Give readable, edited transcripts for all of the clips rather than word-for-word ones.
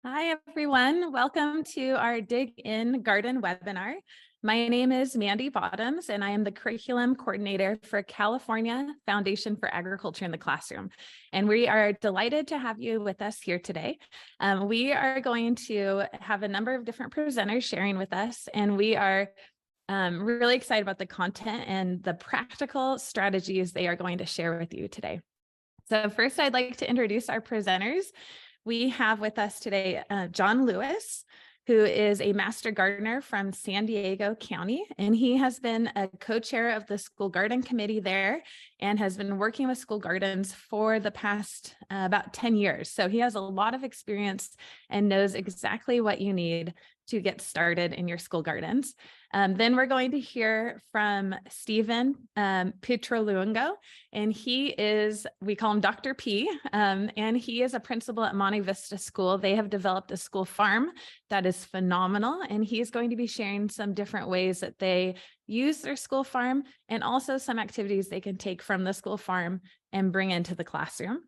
Hi, everyone. Welcome to our Dig In Garden webinar. My name is Mandy Bottoms, and I am the Curriculum Coordinator for California Foundation for Agriculture in the Classroom. And we are delighted to have you with us here today. We are going to have a number of different presenters sharing with us, and we are really excited about the content and the practical strategies they are going to share with you today. So first, I'd like to introduce our presenters. We have with us today John Lewis, who is a master gardener from San Diego County, and he has been a co-chair of the school garden committee there and has been working with school gardens for the past about 10 years. So he has a lot of experience and knows exactly what you need to get started in your school gardens. Then we're going to hear from Stephen Pietrolungo, and he is, we call him Dr. P, and he is a principal at Monte Vista School. They have developed a school farm that is phenomenal, and he's going to be sharing some different ways that they use their school farm and also some activities they can take from the school farm and bring into the classroom.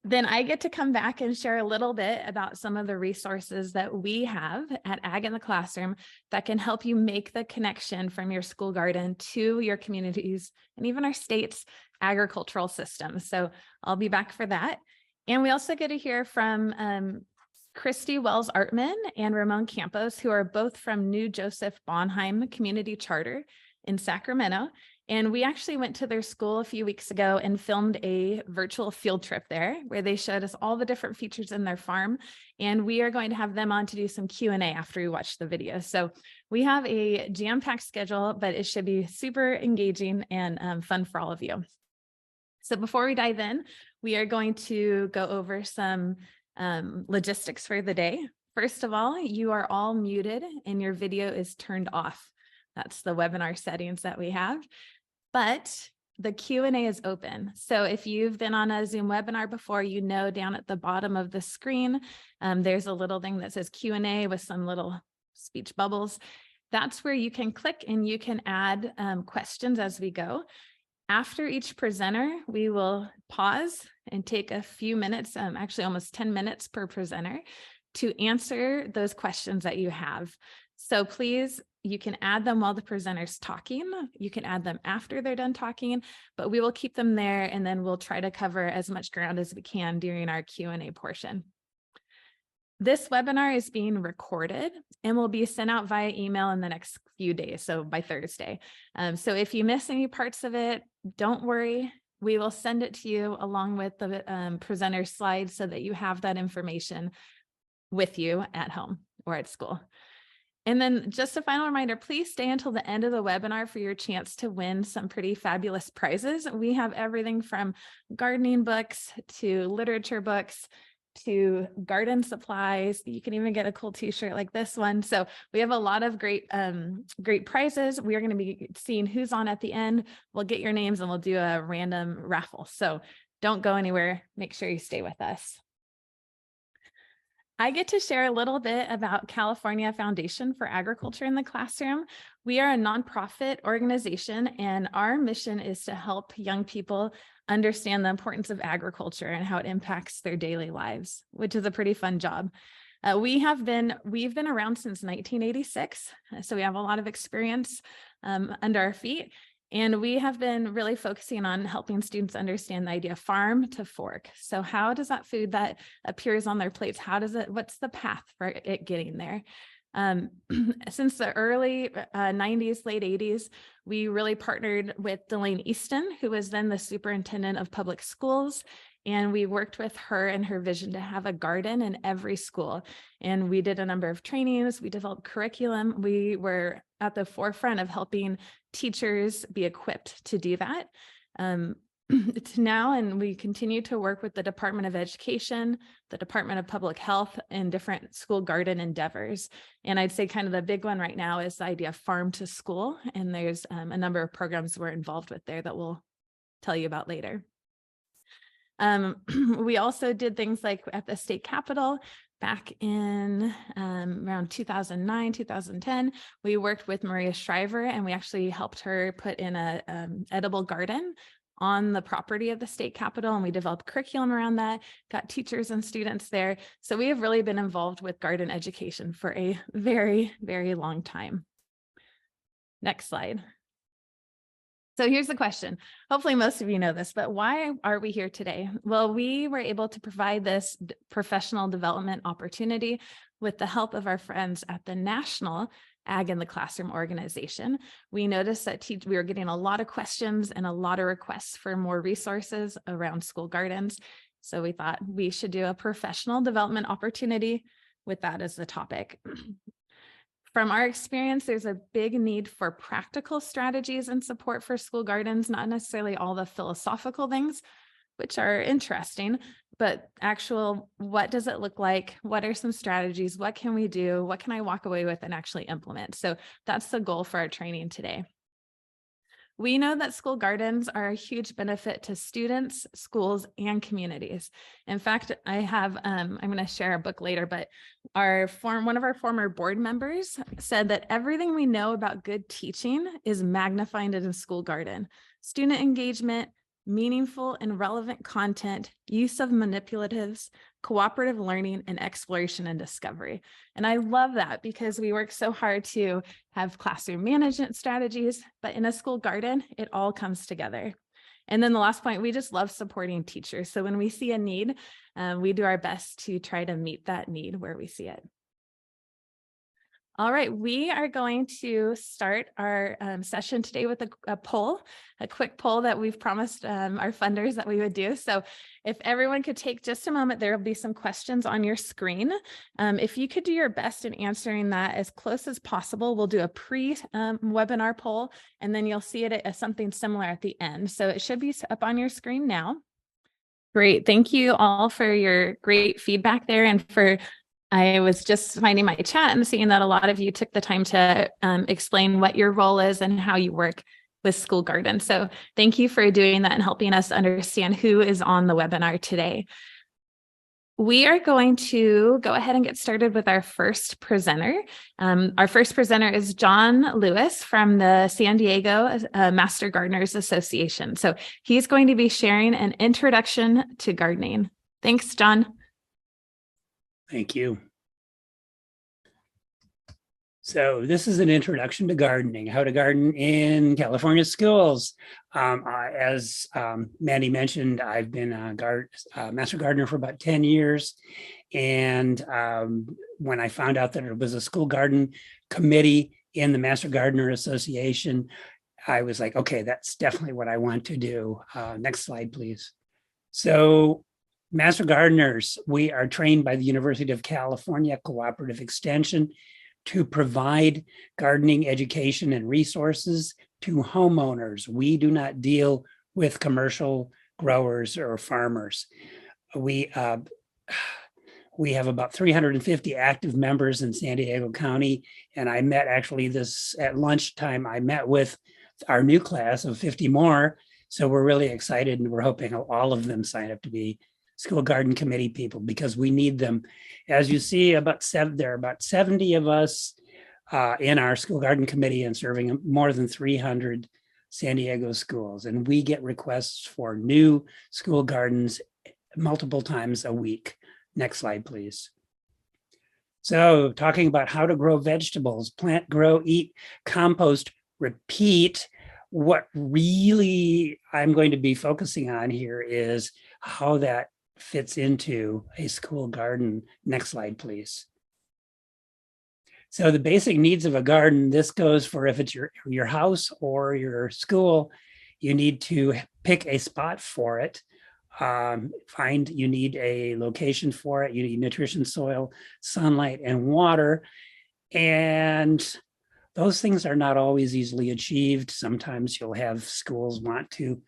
Then I get to come back and share a little bit about some of the resources that we have at Ag in the Classroom that can help you make the connection from your school garden to your communities and even our state's agricultural system. So I'll be back for that. And we also get to hear from Christy Wells-Artman and Ramon Campos, who are both from New Joseph Bonheim Community Charter in Sacramento. And we actually went to their school a few weeks ago and filmed a virtual field trip there where they showed us all the different features in their farm. And we are going to have them on to do some Q&A after we watch the video. So we have a jam-packed schedule, but it should be super engaging and fun for all of you. So before we dive in, we are going to go over some logistics for the day. First of all, you are all muted and your video is turned off. That's the webinar settings that we have. But the Q&A is open. So if you've been on a Zoom webinar before, you know down at the bottom of the screen, there's a little thing that says Q&A with some little speech bubbles. That's where you can click and you can add questions as we go. After each presenter, we will pause and take a few minutes, actually almost 10 minutes per presenter, to answer those questions that you have. So please, you can add them while the presenter's talking. You can add them after they're done talking, but we will keep them there and then we'll try to cover as much ground as we can during our Q&A portion. This webinar is being recorded and will be sent out via email in the next few days, so by Thursday. So if you miss any parts of it, don't worry. We will send it to you along with the presenter slides so that you have that information with you at home or at school. And then just a final reminder, please stay until the end of the webinar for your chance to win some pretty fabulous prizes. We have everything from gardening books to literature books to garden supplies. You can even get a cool t-shirt like this one. So we have a lot of great prizes. We are going to be seeing who's on at the end. We'll get your names and we'll do a random raffle. So don't go anywhere. Make sure you stay with us. I get to share a little bit about California Foundation for Agriculture in the Classroom. We are a nonprofit organization, and our mission is to help young people understand the importance of agriculture and how it impacts their daily lives, which is a pretty fun job. We've been around since 1986, so we have a lot of experience under our feet. And we have been really focusing on helping students understand the idea of farm to fork. So how does that food that appears on their plates, what's the path for it getting there? Since the early 90s, late 80s, we really partnered with Delane Easton, who was then the superintendent of public schools. And we worked with her and her vision to have a garden in every school. And we did a number of trainings. We developed curriculum. We were at the forefront of helping teachers be equipped to do that. It's now, and we continue to work with the Department of Education, the Department of Public Health, and different school garden endeavors. And I'd say kind of the big one right now is the idea of farm to school. And there's a number of programs we're involved with there that we'll tell you about later. We also did things like at the state capitol back in around 2009, 2010, we worked with Maria Shriver and we actually helped her put in a edible garden on the property of the state capitol, and we developed curriculum around that, got teachers and students there. So we have really been involved with garden education for a very, very long time. Next slide. So here's the question. Hopefully most of you know this, but why are we here today? Well, we were able to provide this professional development opportunity with the help of our friends at the National Ag in the Classroom organization. We noticed that we were getting a lot of questions and a lot of requests for more resources around school gardens. So we thought we should do a professional development opportunity with that as the topic. From our experience, there's a big need for practical strategies and support for school gardens, not necessarily all the philosophical things, which are interesting, but actual, what does it look like? What are some strategies? What can we do? What can I walk away with and actually implement? So that's the goal for our training today. We know that school gardens are a huge benefit to students, schools, and communities. In fact, I have, I'm going to share a book later, but one of our former board members said that everything we know about good teaching is magnified in a school garden. Student engagement, meaningful and relevant content, use of manipulatives, cooperative learning, and exploration and discovery. And I love that because we work so hard to have classroom management strategies, but in a school garden, it all comes together. And then the last point, we just love supporting teachers. So when we see a need, we do our best to try to meet that need where we see it. All right, we are going to start our session today with a poll, a quick poll that we've promised our funders that we would do. So if everyone could take just a moment, there will be some questions on your screen. If you could do your best in answering that as close as possible, we'll do a pre-webinar poll, and then you'll see it as something similar at the end. So it should be up on your screen now. Great, thank you all for your great feedback there, and I was just finding my chat and seeing that a lot of you took the time to explain what your role is and how you work with school gardens. So thank you for doing that and helping us understand who is on the webinar today. We are going to go ahead and get started with our first presenter. Our first presenter is John Lewis from the San Diego Master Gardeners Association. So he's going to be sharing an introduction to gardening. Thanks, John. Thank you. So this is an introduction to gardening, how to garden in California schools. As Mandy mentioned, I've been a master gardener for about 10 years. And when I found out that it was a school garden committee in the Master Gardener Association, I was like, okay, that's definitely what I want to do. Next slide, please. So Master Gardeners, we are trained by the University of California Cooperative Extension to provide gardening education and resources to homeowners. We do not deal with commercial growers or farmers. We have about 350 active members in San Diego County, and I met actually at lunchtime, I met with our new class of 50 more. So we're really excited, and we're hoping all of them sign up to be school garden committee people because we need them. As you see, there are about 70 of us in our school garden committee and serving more than 300 San Diego schools. And we get requests for new school gardens multiple times a week. Next slide, please. So talking about how to grow vegetables, plant, grow, eat, compost, repeat. What really I'm going to be focusing on here is how that fits into a school garden. Next slide, please. So the basic needs of a garden, this goes for if it's your house or your school, you need to pick a spot for it. You need a location for it. You need nutrition, soil, sunlight, and water. And those things are not always easily achieved. Sometimes you'll have schools want to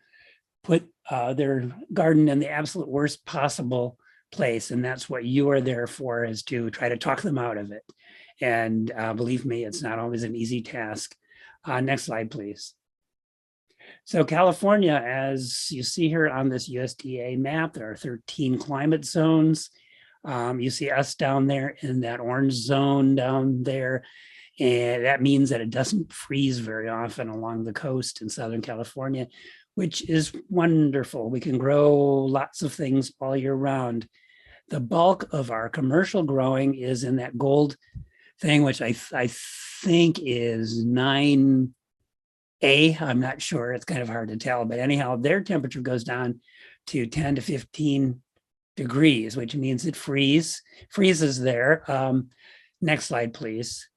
put their garden in the absolute worst possible place. And that's what you are there for, is to try to talk them out of it. And believe me, it's not always an easy task. Next slide, please. So California, as you see here on this USDA map, there are 13 climate zones. You see us down there in that orange zone down there. And that means that it doesn't freeze very often along the coast in Southern California. which is wonderful. We can grow lots of things all year round. The bulk of our commercial growing is in that gold thing, which I think is 9A. I'm not sure. It's kind of hard to tell. But anyhow, their temperature goes down to 10 to 15 degrees, which means it freezes there. Next slide, please.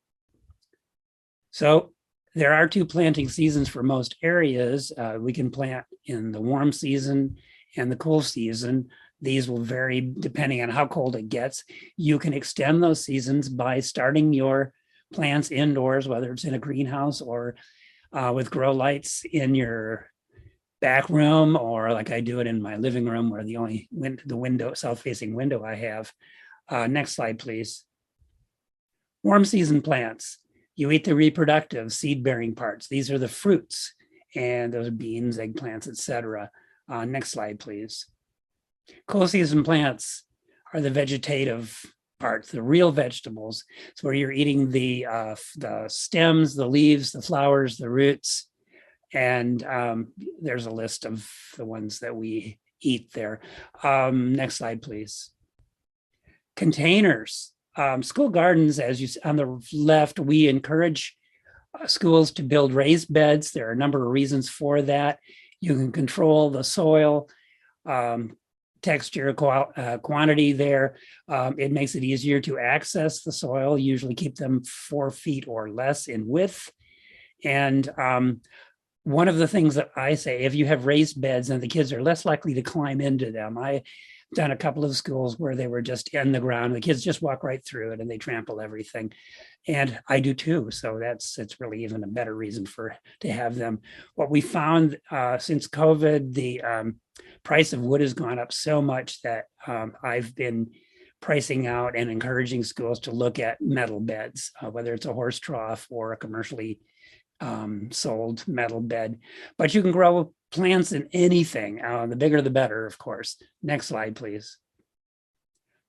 So there are 2 planting seasons for most areas. We can plant in the warm season and the cool season. These will vary depending on how cold it gets. You can extend those seasons by starting your plants indoors, whether it's in a greenhouse or with grow lights in your back room, or like I do it in my living room, where the only south-facing window I have. Next slide, please. Warm season plants. You eat the reproductive seed-bearing parts. These are the fruits, and those are beans, eggplants, etc. Next slide, please. Cool season plants are the vegetative parts, the real vegetables. It's where you're eating the stems, the leaves, the flowers, the roots, and there's a list of the ones that we eat there. Next slide, please. Containers. School gardens, as you see on the left, we encourage schools to build raised beds. There are a number of reasons for that. You can control the soil, texture, quantity there. It makes it easier to access the soil, usually keep them 4 feet or less in width. And one of the things that I say, if you have raised beds and the kids are less likely to climb into them, I've done a couple of schools where they were just in the ground. The kids just walk right through it and they trample everything. And I do too. So it's really even a better reason to have them. What we found since COVID, the price of wood has gone up so much that I've been pricing out and encouraging schools to look at metal beds, whether it's a horse trough or a commercially sold metal bed. But you can grow plants in anything. The bigger, the better, of course. Next slide, please.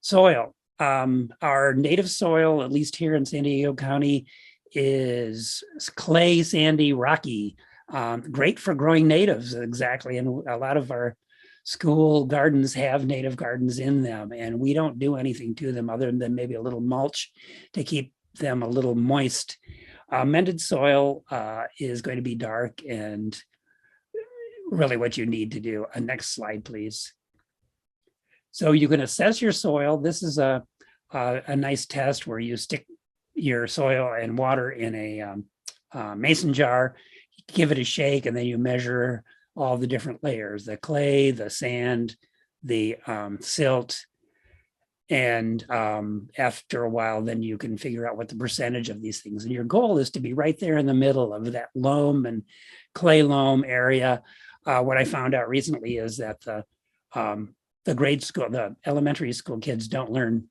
Soil. Our native soil, at least here in San Diego County, is clay, sandy, rocky. Great for growing natives, exactly. And a lot of our school gardens have native gardens in them, and we don't do anything to them other than maybe a little mulch to keep them a little moist. Mended soil is going to be dark and really what you need to do. Next slide, please. So you can assess your soil. This is a nice test where you stick your soil and water in a mason jar, give it a shake, and then you measure all the different layers, the clay, the sand, the silt. And after a while, then you can figure out what the percentage of these things. And your goal is to be right there in the middle of that loam and clay loam area. What I found out recently is that the grade school, the elementary school kids don't learn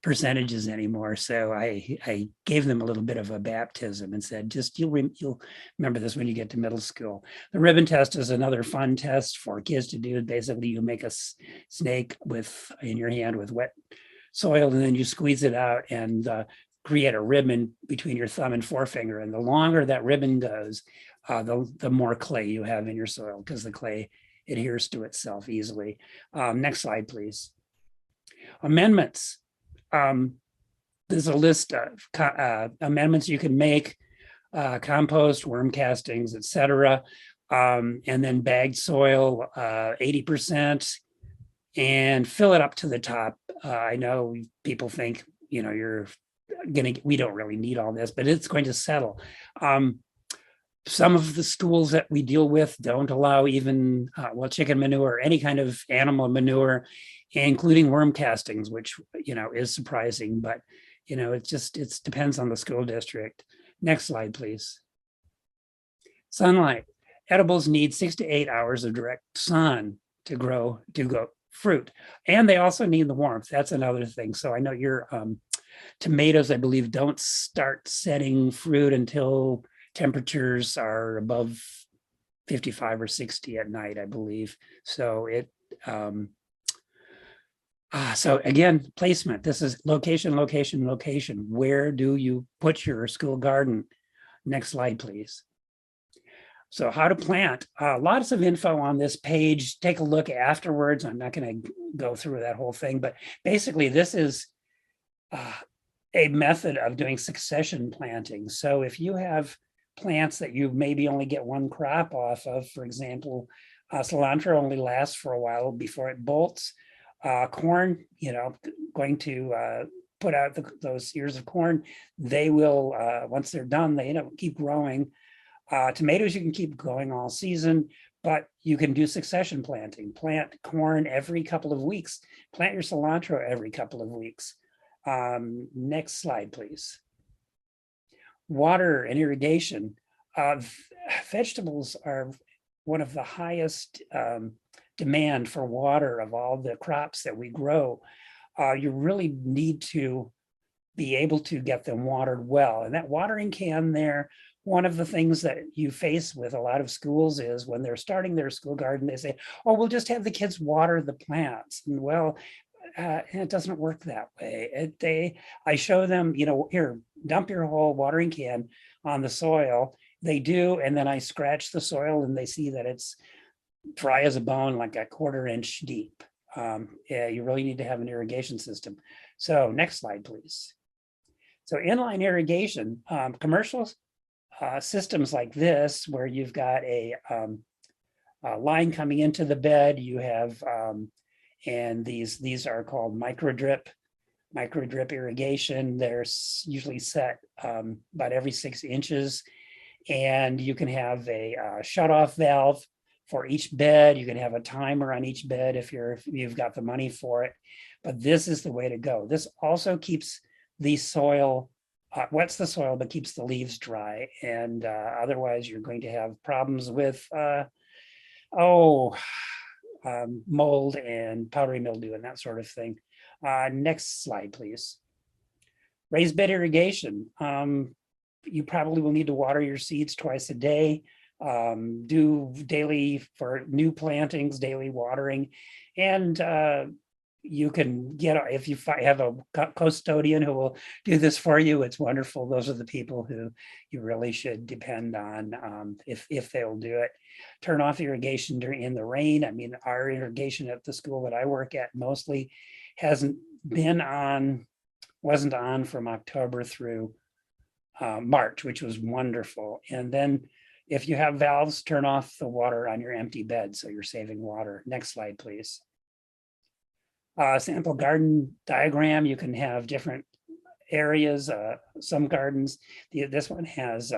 percentages anymore. So I gave them a little bit of a baptism and said, just you'll remember this when you get to middle school. The ribbon test is another fun test for kids to do. Basically, you make a snake in your hand with wet soil, and then you squeeze it out and create a ribbon between your thumb and forefinger. And the longer that ribbon goes, the more clay you have in your soil, because the clay adheres to itself easily. Next slide, please. Amendments. There's a list of amendments you can make, compost, worm castings, etc. And then bagged soil, 80%, and fill it up to the top. I know people think, we don't really need all this, but it's going to settle. Some of the schools that we deal with don't allow even, chicken manure, or any kind of animal manure, including worm castings, which, is surprising, but, it depends on the school district. Next slide, please. Sunlight. Edibles need 6 to 8 hours of direct sun to grow fruit. And they also need the warmth. That's another thing. So I know your tomatoes, I believe, don't start setting fruit until temperatures are above 55 or 60 at night, I believe. So so again, placement. This is location, location, location. Where do you put your school garden? Next slide, please. So how to plant, lots of info on this page. Take a look afterwards. I'm not going to go through that whole thing, but basically this is a method of doing succession planting. So if you have plants that you maybe only get one crop off of, for example, cilantro only lasts for a while before it bolts. Corn, going to put out those ears of corn, they will, once they're done, they keep growing. Tomatoes, you can keep going all season, but you can do succession planting. Plant corn every couple of weeks. Plant your cilantro every couple of weeks. Next slide, please. Water and irrigation. Vegetables are one of the highest demand for water of all the crops that we grow. You really need to be able to get them watered well. And that watering can there, one of the things that you face with a lot of schools is when they're starting their school garden, they say, oh, we'll just have the kids water the plants. And well, it doesn't work that way. I show them, here, dump your whole watering can on the soil. They do, and then I scratch the soil and they see that it's dry as a bone, like a 1/4 inch deep. Yeah, you really need to have an irrigation system. So next slide, please. So inline irrigation, commercial systems like this, where you've got a line coming into the bed, you have, and these are called micro drip irrigation. They're usually set about every 6 inches, and you can have a shut-off valve for each bed. You can have a timer on each bed if you've got the money for it. But this is the way to go. This also keeps the soil, wets the soil, but keeps the leaves dry. And otherwise, you're going to have problems with mold and powdery mildew and that sort of thing. Next slide, please. Raised bed irrigation. You probably will need to water your seeds twice a day. Do daily, for new plantings, daily watering. And you can get, if you have a custodian who will do this for you, it's wonderful. Those are the people who you really should depend on if they'll do it. Turn off irrigation in the rain. I mean, our irrigation at the school that I work at mostly wasn't on from October through March, which was wonderful. And then if you have valves, turn off the water on your empty bed so you're saving water. Next slide, please. Sample garden diagram. You can have different areas. Some gardens, this one has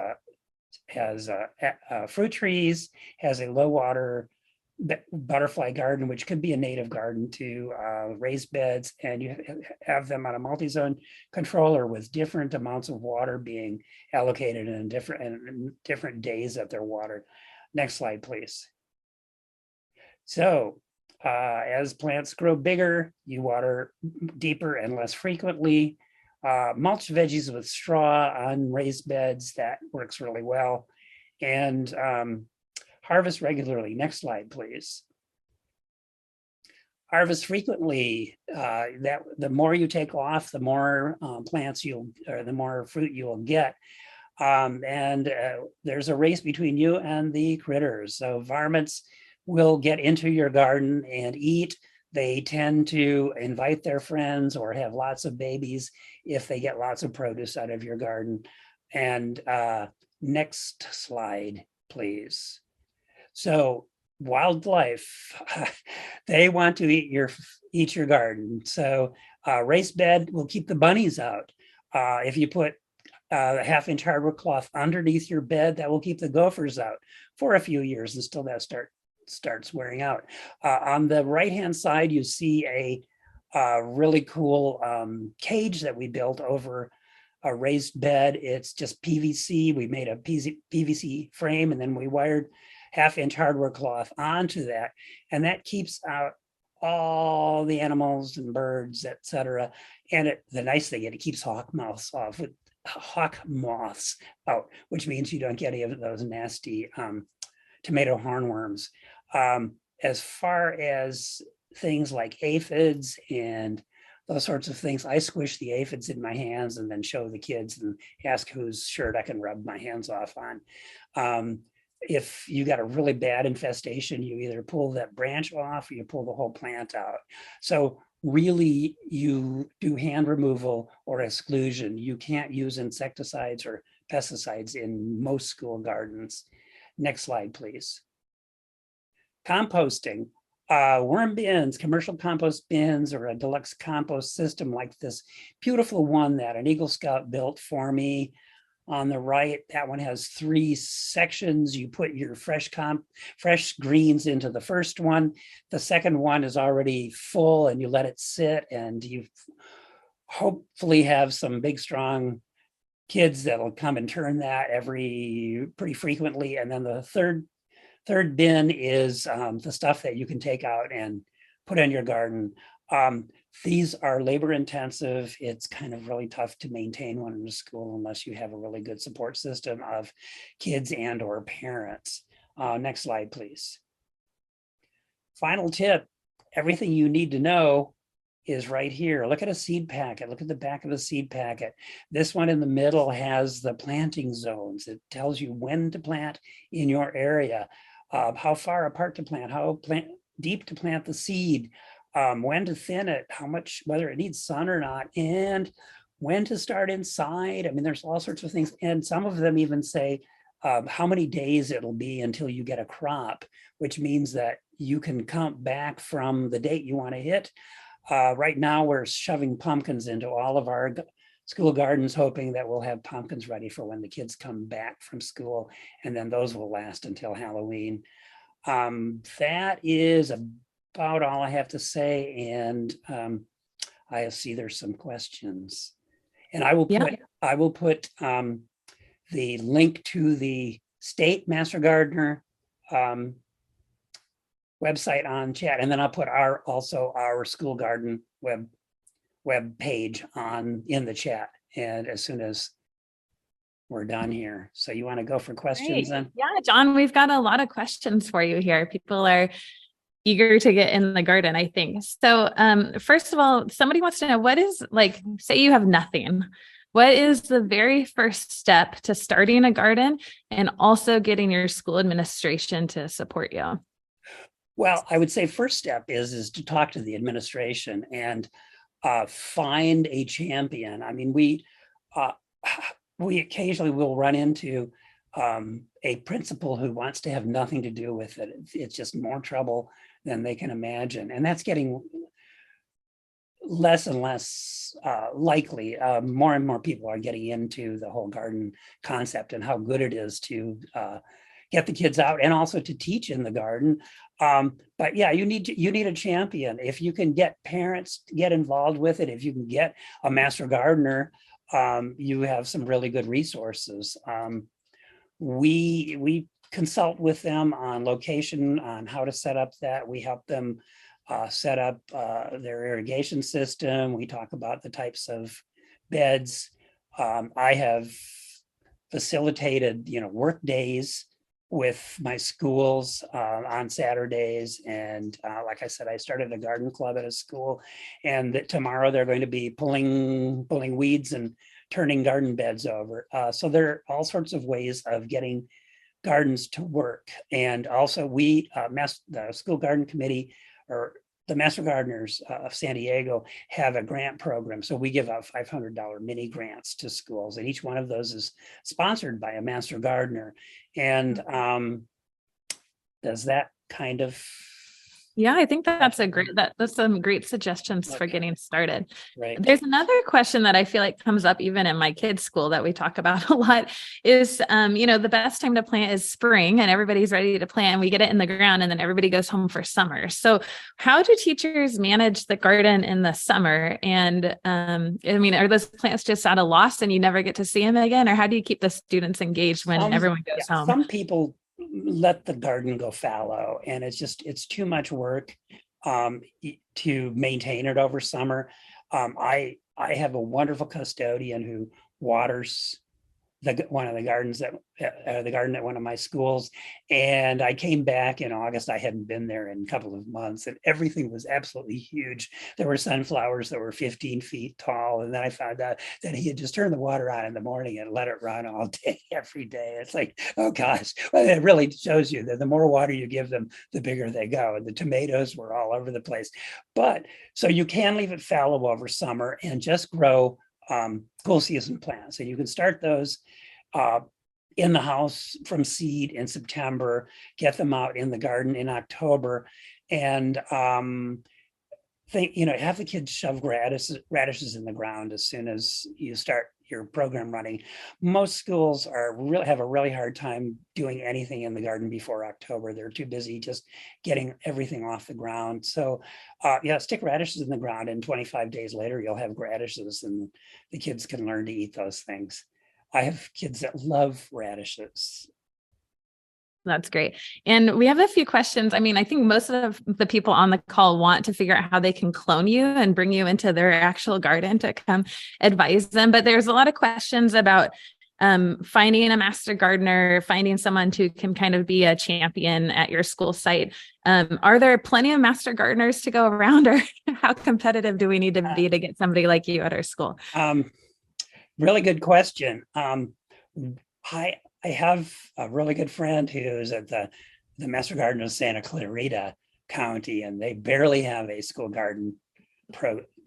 fruit trees, has a low water butterfly garden, which could be a native garden to raised beds, and you have them on a multi-zone controller with different amounts of water being allocated in different days that they're watered. Next slide, please. So as plants grow bigger, you water deeper and less frequently. Mulch veggies with straw on raised beds, that works really well. And harvest regularly. Next slide, please. Harvest frequently. That the more you take off, the more the more fruit you will get. There's a race between you and the critters. So varmints will get into your garden and eat. They tend to invite their friends or have lots of babies if they get lots of produce out of your garden. And next slide, please. So wildlife, they want to eat your garden. So raised bed will keep the bunnies out. If you put a 1/2 inch hardwood cloth underneath your bed, that will keep the gophers out for a few years until that starts wearing out. On the right-hand side, you see a really cool cage that we built over a raised bed. It's just PVC. We made a PVC frame, and then we wired 1/2 inch hardwood cloth onto that, and that keeps out all the animals and birds, etc. And the nice thing, it keeps hawk moths out, which means you don't get any of those nasty tomato hornworms. As far as things like aphids and those sorts of things, I squish the aphids in my hands and then show the kids and ask whose shirt I can rub my hands off on. if you got a really bad infestation, you either pull that branch off or you pull the whole plant out. So really you do hand removal or exclusion. You can't use insecticides or pesticides in most school gardens. Next slide, please. Composting. Worm bins, commercial compost bins, or a deluxe compost system like this beautiful one that an Eagle Scout built for me. On the right, that one has 3 sections. You put your fresh greens into the first one. The second one is already full and you let it sit, and you hopefully have some big, strong kids that'll come and turn that pretty frequently. And then the third bin is the stuff that you can take out and put in your garden. These are labor intensive. It's kind of really tough to maintain one in a school unless you have a really good support system of kids and or parents. Next slide, please. Final tip, everything you need to know is right here. Look at a seed packet. Look at the back of the seed packet. This one in the middle has the planting zones. It tells you when to plant in your area, how far apart to plant, how deep to plant the seed, when to thin it, how much, whether it needs sun or not, and when to start inside. I mean, there's all sorts of things. And some of them even say how many days it'll be until you get a crop, which means that you can count back from the date you want to hit. Right now, we're shoving pumpkins into all of our school gardens, hoping that we'll have pumpkins ready for when the kids come back from school, and then those will last until Halloween. That is about all I have to say, and I see there's some questions, and I will put the link to the state Master Gardener website on chat, and then I'll put our school garden web page in the chat, and as soon as we're done here. So you want to go for questions then? Yeah, John, we've got a lot of questions for you here. People are eager to get in the garden, I think. So first of all, somebody wants to know, what is, like, say you have nothing, what is the very first step to starting a garden and also getting your school administration to support you? Well, I would say first step is to talk to the administration and find a champion. I mean, we occasionally will run into a principal who wants to have nothing to do with it. It's just more trouble than they can imagine. And that's getting less and less likely. More and more people are getting into the whole garden concept and how good it is to get the kids out and also to teach in the garden. But yeah, you need a champion. If you can get parents to get involved with it, if you can get a master gardener, you have some really good resources. We consult with them on location, on how to set up that. We help them set up their irrigation system. We talk about the types of beds. I have facilitated, work days with my schools on Saturdays. And like I said, I started a garden club at a school, and tomorrow they're going to be pulling weeds and turning garden beds over. So there are all sorts of ways of getting gardens to work. And also the school garden committee, or the Master Gardeners of San Diego, have a grant program. So we give out $500 mini grants to schools, and each one of those is sponsored by a Master Gardener. And does that kind of... Yeah, I think that's that's some great suggestions for getting started. Right. There's another question that I feel like comes up even in my kids' school that we talk about a lot is, the best time to plant is spring, and everybody's ready to plant, and we get it in the ground, and then everybody goes home for summer. So how do teachers manage the garden in the summer? And are those plants just at a loss and you never get to see them again? Or how do you keep the students engaged when everyone goes home? Some people let the garden go fallow, and it's too much work to maintain it over summer. I have a wonderful custodian who waters one of the gardens the garden at one of my schools. And I came back in August. I hadn't been there in a couple of months, and everything was absolutely huge. There were sunflowers that were 15 feet tall. And then I found out that he had just turned the water on in the morning and let it run all day, every day. It's like, oh gosh, well, it really shows you that the more water you give them, the bigger they go. And the tomatoes were all over the place. But so you can leave it fallow over summer and just grow cool season plants. And you can start those in the house from seed in September, get them out in the garden in October, and have the kids shove radishes in the ground as soon as you start your program running. Most schools have a really hard time doing anything in the garden before October. They're too busy just getting everything off the ground. So stick radishes in the ground, and 25 days later, you'll have radishes, and the kids can learn to eat those things. I have kids that love radishes. That's great. And we have a few questions. I mean, I think most of the people on the call want to figure out how they can clone you and bring you into their actual garden to come advise them. But there's a lot of questions about finding a master gardener, finding someone who can kind of be a champion at your school site. Are there plenty of master gardeners to go around, or how competitive do we need to be to get somebody like you at our school? Really good question. I have a really good friend who's at the Master Garden of Santa Clarita County, and they barely have a school garden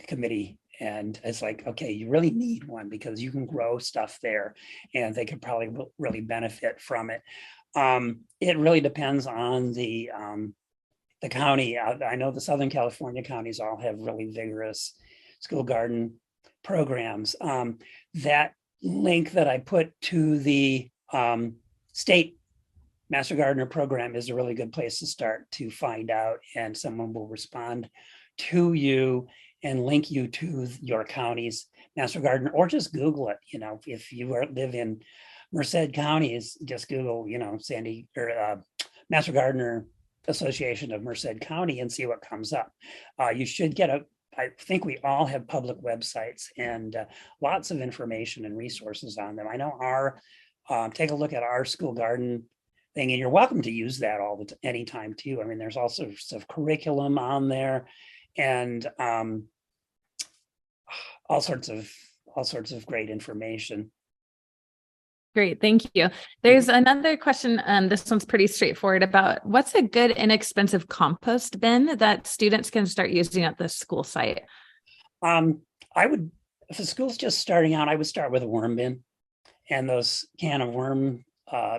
committee. And it's like, okay, you really need one because you can grow stuff there, and they could probably really benefit from it. It really depends on the county. I know the Southern California counties all have really vigorous school garden programs. That link that I put to the state Master Gardener program is a really good place to start to find out, and someone will respond to you and link you to your county's Master Gardener, or just Google it. If you live in Merced counties, just Google, Sandy or Master Gardener Association of Merced County and see what comes up. You should get I think we all have public websites and lots of information and resources on them. I know take a look at our school garden thing, and you're welcome to use that anytime too. I mean, there's all sorts of curriculum on there, and all sorts of great information. Great, thank you. There's another question. This one's pretty straightforward about what's a good inexpensive compost bin that students can start using at the school site? If the school's just starting out, I would start with a worm bin, and those can of worm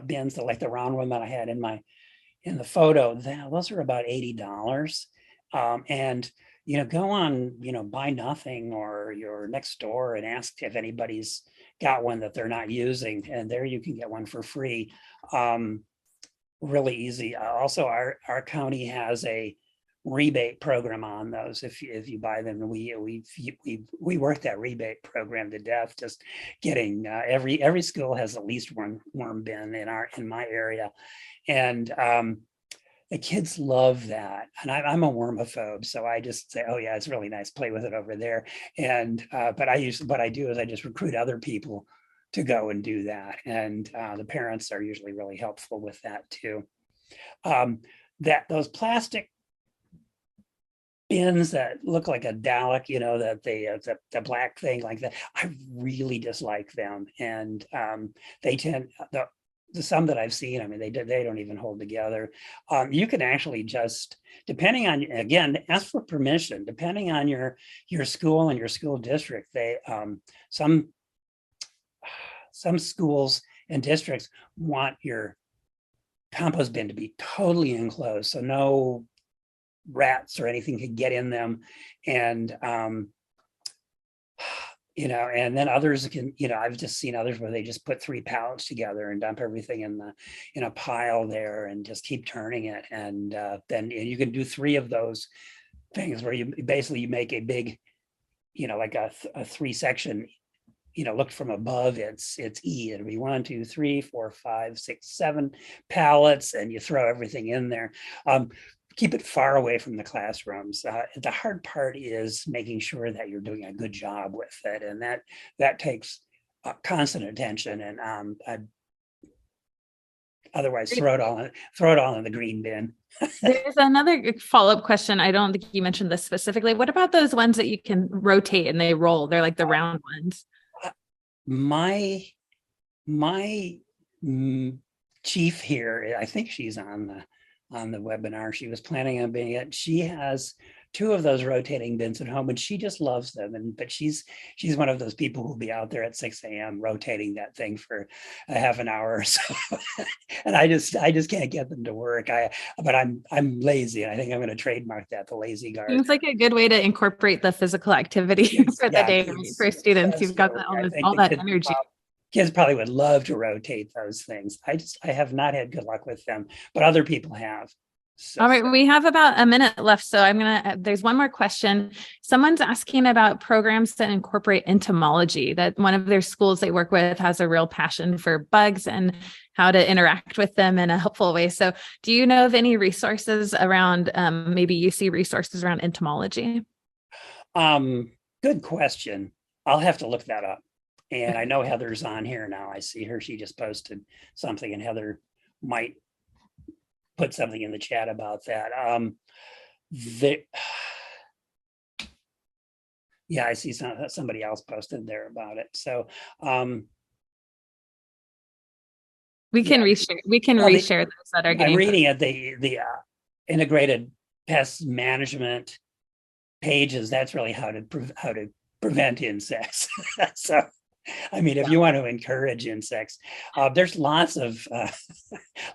bins, like the round one that I had in the photo, those are about $80. And go on, Buy Nothing or your next door and ask if anybody's got one that they're not using, and there you can get one for free. Really easy. Also, our county has a rebate program on those. If you buy them, we work that rebate program to death. Just getting every school has at least one worm bin in my area, and the kids love that. And I'm a wormophobe, so I just say, oh yeah, it's really nice, play with it over there. And but what I do is I just recruit other people to go and do that, and the parents are usually really helpful with that too. Those plastic bins that look like a Dalek, that the black thing like that, I really dislike them. And they tend the some that I've seen, I mean, they don't even hold together. You can actually just, depending on, again, ask for permission, depending on your school and your school district. Some schools and districts want your compost bin to be totally enclosed, so no rats or anything could get in them. And and then others can, I've just seen others where they just put 3 pallets together and dump everything in a pile there and just keep turning it. And then you can do 3 of those things where you make a big, like a 3-section, looked from above, it's E. It'll be 1, 2, 3, 4, 5, 6, 7 pallets, and you throw everything in there. Keep it far away from the classrooms. The hard part is making sure that you're doing a good job with it, and that takes constant attention, and I'd otherwise Great. throw it all in the green bin. There's another follow-up question. I don't think you mentioned this specifically. What about those ones that you can rotate and they roll? They're like the round ones. My chief here, I think she's on the webinar. She was planning on being it. She has 2 of those rotating bins at home, and she just loves them. But she's one of those people who'll be out there at 6 a.m. rotating that thing for a half an hour or so. And I just can't get them to work. But I'm lazy, and I think I'm going to trademark that, the lazy guard. Seems like a good way to incorporate the physical activity for the day for students. You've got all that energy. Kids probably would love to rotate those things. I have not had good luck with them, but other people have. All right, we have about a minute left, so there's one more question. Someone's asking about programs that incorporate entomology, that one of their schools they work with has a real passion for bugs and how to interact with them in a helpful way. So do you know of any resources around, maybe you see resources around entomology? Good question. I'll have to look that up. And I know Heather's on here now. I see her. She just posted something, and Heather might put something in the chat about that. Yeah, I see somebody else posted there about it. So we can reshare. We can reshare those that are getting. I'm reading it. The integrated pest management pages. That's really how to prevent insects. So, I mean, if you want to encourage insects, there's lots of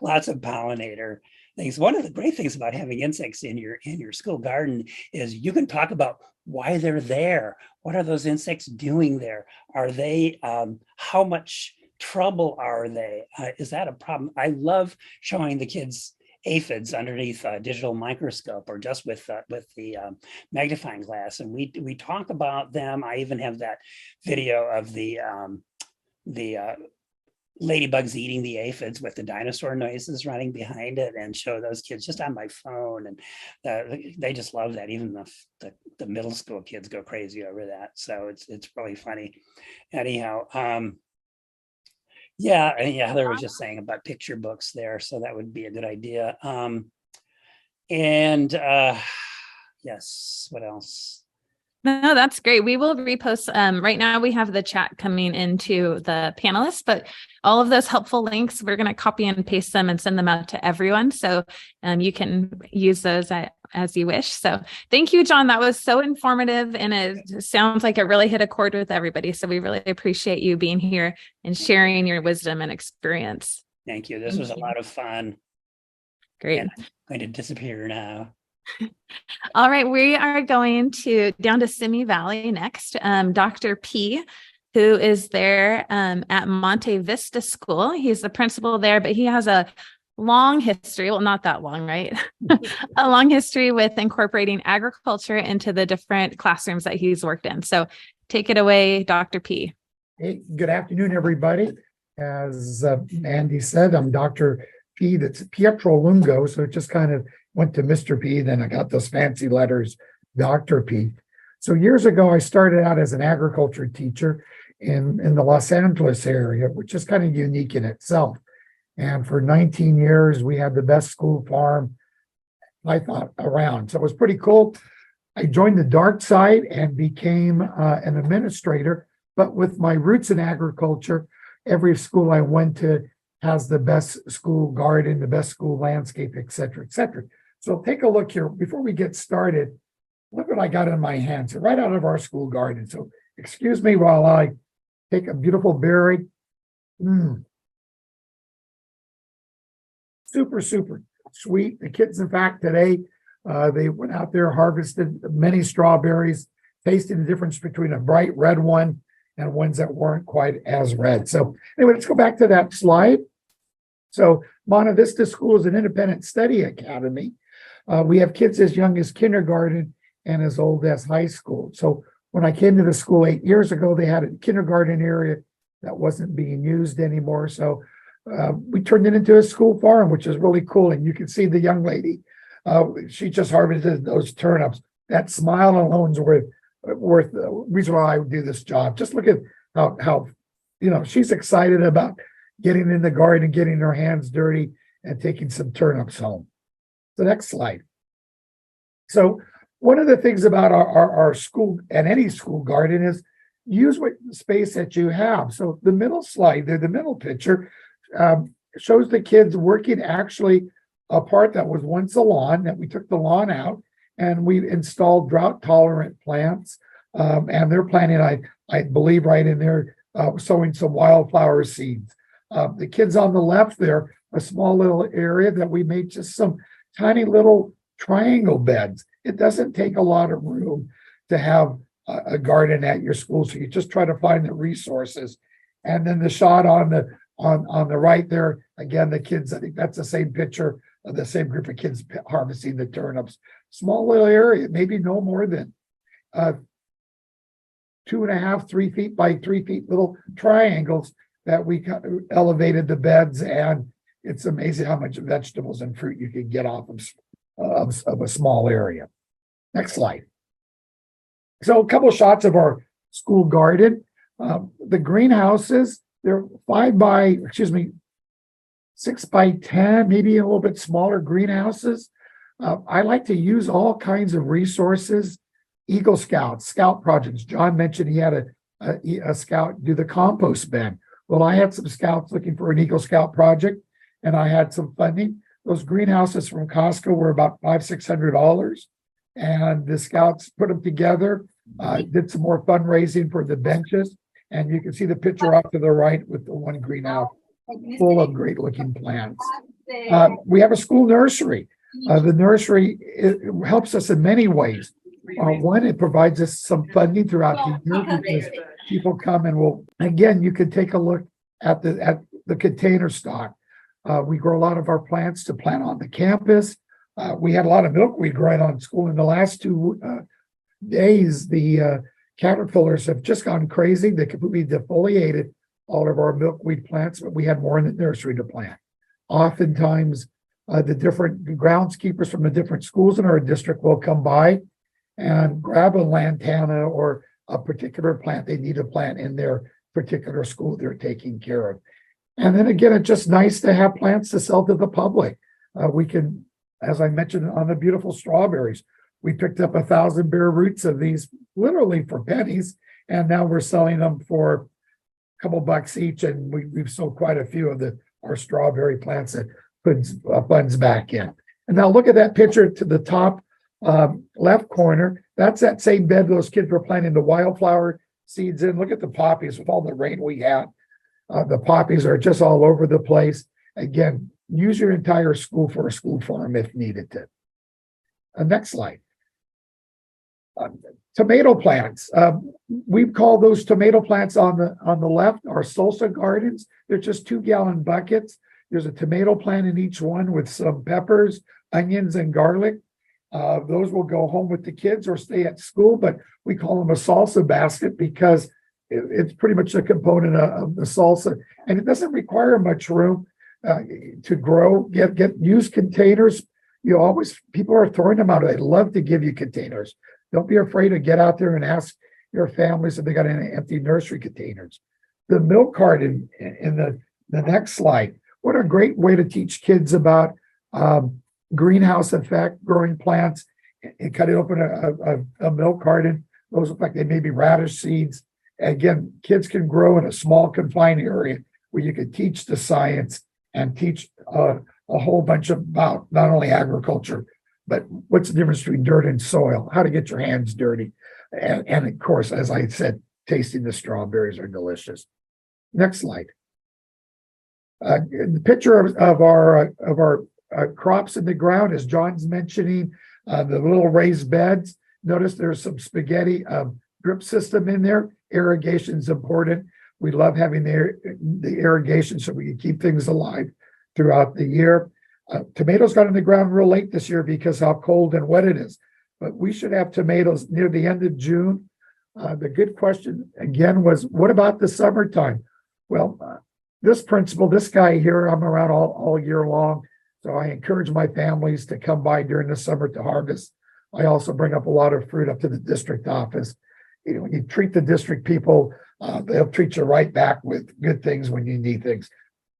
pollinator things. One of the great things about having insects in your school garden is you can talk about why they're there. What are those insects doing there? Are they, how much trouble are they? Is that a problem? I love showing the kids aphids underneath a digital microscope, or just with the magnifying glass, and we talk about them. I even have that video of the ladybugs eating the aphids with the dinosaur noises running behind it, and show those kids just on my phone, and they just love that. Even the middle school kids go crazy over that. So it's really funny. Anyhow, yeah, and Heather was just saying about picture books there, so that would be a good idea. Yes, what else? No, that's great. We will repost. Right now we have the chat coming into the panelists, but all of those helpful links, we're going to copy and paste them and send them out to everyone. So you can use those as you wish. So thank you, John. That was so informative, and it sounds like it really hit a chord with everybody. So we really appreciate you being here and sharing your wisdom and experience. Thank you. This was a lot of fun. Great. And I'm going to disappear now. All right, we are going down to Simi Valley next. Dr. P, who is there at Monte Vista School. He's the principal there, but he has a long history, well, not that long, right? A long history with incorporating agriculture into the different classrooms that he's worked in. So take it away, Dr. P. Hey, good afternoon, everybody. As Andy said, I'm Dr. P. That's Pietro Lungo, so it just kind of went to Mr. P, then I got those fancy letters, Dr. P. So years ago, I started out as an agriculture teacher in the Los Angeles area, which is kind of unique in itself. And for 19 years, we had the best school farm, I thought, around. So it was pretty cool. I joined the dark side and became an administrator, but with my roots in agriculture, every school I went to has the best school garden, the best school landscape, et cetera, et cetera. So take a look here. Before we get started, look what I got in my hands, right out of our school garden. So excuse me while I take a beautiful berry. Super, super sweet. The kids, in fact, today, they went out there, harvested many strawberries, tasted the difference between a bright red one and ones that weren't quite as red. So anyway, let's go back to that slide. So Monte Vista School is an independent study academy. We have kids as young as kindergarten and as old as high school. So when I came to the school 8 years ago, they had a kindergarten area that wasn't being used anymore. So we turned it into a school farm, which is really cool. And you can see the young lady, she just harvested those turnips. That smile alone is worth the reason why I would do this job. Just look at how she's excited about getting in the garden, getting her hands dirty and taking some turnips home. The next slide. So one of the things about our school and any school garden is use what space that you have. So the middle slide there, the middle picture, shows the kids working actually a part that was once a lawn, that we took the lawn out and we installed drought tolerant plants. And they're planting, I believe right in there, sowing some wildflower seeds. The kids on the left there, a small little area that we made just some tiny little triangle beds. It doesn't take a lot of room to have a garden at your school, so you just try to find the resources. And then the shot on the right there, again, the kids, I think that's the same picture of the same group of kids harvesting the turnips. Small little area, maybe no more than 2.5, 3 feet by 3 feet little triangles that we elevated the beds, and it's amazing how much vegetables and fruit you can get off of a small area. Next slide. So a couple of shots of our school garden. The greenhouses, they're 6 by 10, maybe a little bit smaller greenhouses. I like to use all kinds of resources. Eagle Scouts, scout projects. John mentioned he had a scout do the compost bin. Well, I had some scouts looking for an Eagle Scout project, and I had some funding. Those greenhouses from Costco were about $500-600, and the scouts put them together. Did some more fundraising for the benches, and you can see the picture off to the right with the one greenhouse full of great-looking plants. We have a school nursery. The nursery, it helps us in many ways. One, it provides us some funding throughout the year because people come and again, you can take a look at the container stock. We grow a lot of our plants to plant on the campus. We had a lot of milkweed growing on school. In the last 2 days, the caterpillars have just gone crazy. They completely defoliated all of our milkweed plants, but we had more in the nursery to plant. Oftentimes, the different groundskeepers from the different schools in our district will come by and grab a lantana or a particular plant they need to plant in their particular school they're taking care of. And then again, it's just nice to have plants to sell to the public. We can, as I mentioned on the beautiful strawberries, we picked up 1,000 bare roots of these literally for pennies, and now we're selling them for a couple bucks each, and we've sold quite a few of our strawberry plants that puts funds back in. And now look at that picture to the top left corner. That's that same bed those kids were planting the wildflower seeds in. Look at the poppies with all the rain we had. The poppies are just all over the place. Again, use your entire school for a school farm if needed to. Next slide. Tomato plants. We call those tomato plants on the left our salsa gardens. They're just 2-gallon buckets. There's a tomato plant in each one with some peppers, onions, and garlic. Those will go home with the kids or stay at school, but we call them a salsa basket because it's pretty much a component of the salsa, and it doesn't require much room to grow. Get used containers. People are throwing them out. They'd love to give you containers. Don't be afraid to get out there and ask your families if they got any empty nursery containers. The milk carton in the next slide. What a great way to teach kids about greenhouse effect, growing plants, and cut it open a milk carton. Those look like they may be radish seeds. Again, kids can grow in a small confined area where you can teach the science and teach a whole bunch about not only agriculture, but what's the difference between dirt and soil, how to get your hands dirty. And of course, as I said, tasting the strawberries are delicious. Next slide. The picture of our crops in the ground, as John's mentioning, the little raised beds. Notice there's some spaghetti drip system in there. Irrigation is important. We love having the irrigation so we can keep things alive throughout the year. Tomatoes got in the ground real late this year because how cold and wet it is. But we should have tomatoes near the end of June. The good question again was, what about the summertime? Well, this guy here, I'm around all year long. So I encourage my families to come by during the summer to harvest. I also bring up a lot of fruit up to the district office. You treat the district people They'll treat you right back with good things when you need things.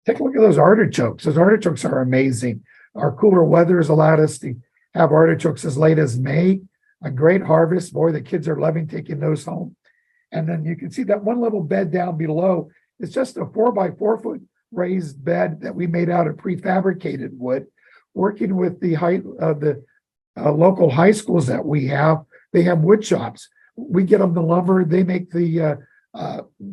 Take a look at those artichokes. Those artichokes are amazing. Our cooler weather has allowed us to have artichokes as late as May. A great harvest. Boy, the kids are loving taking those home. And then you can see that one little bed down below. It's just a 4x4 foot raised bed that we made out of prefabricated wood. Working with the local high schools that we have, they have wood shops. We get them the lumber, they make the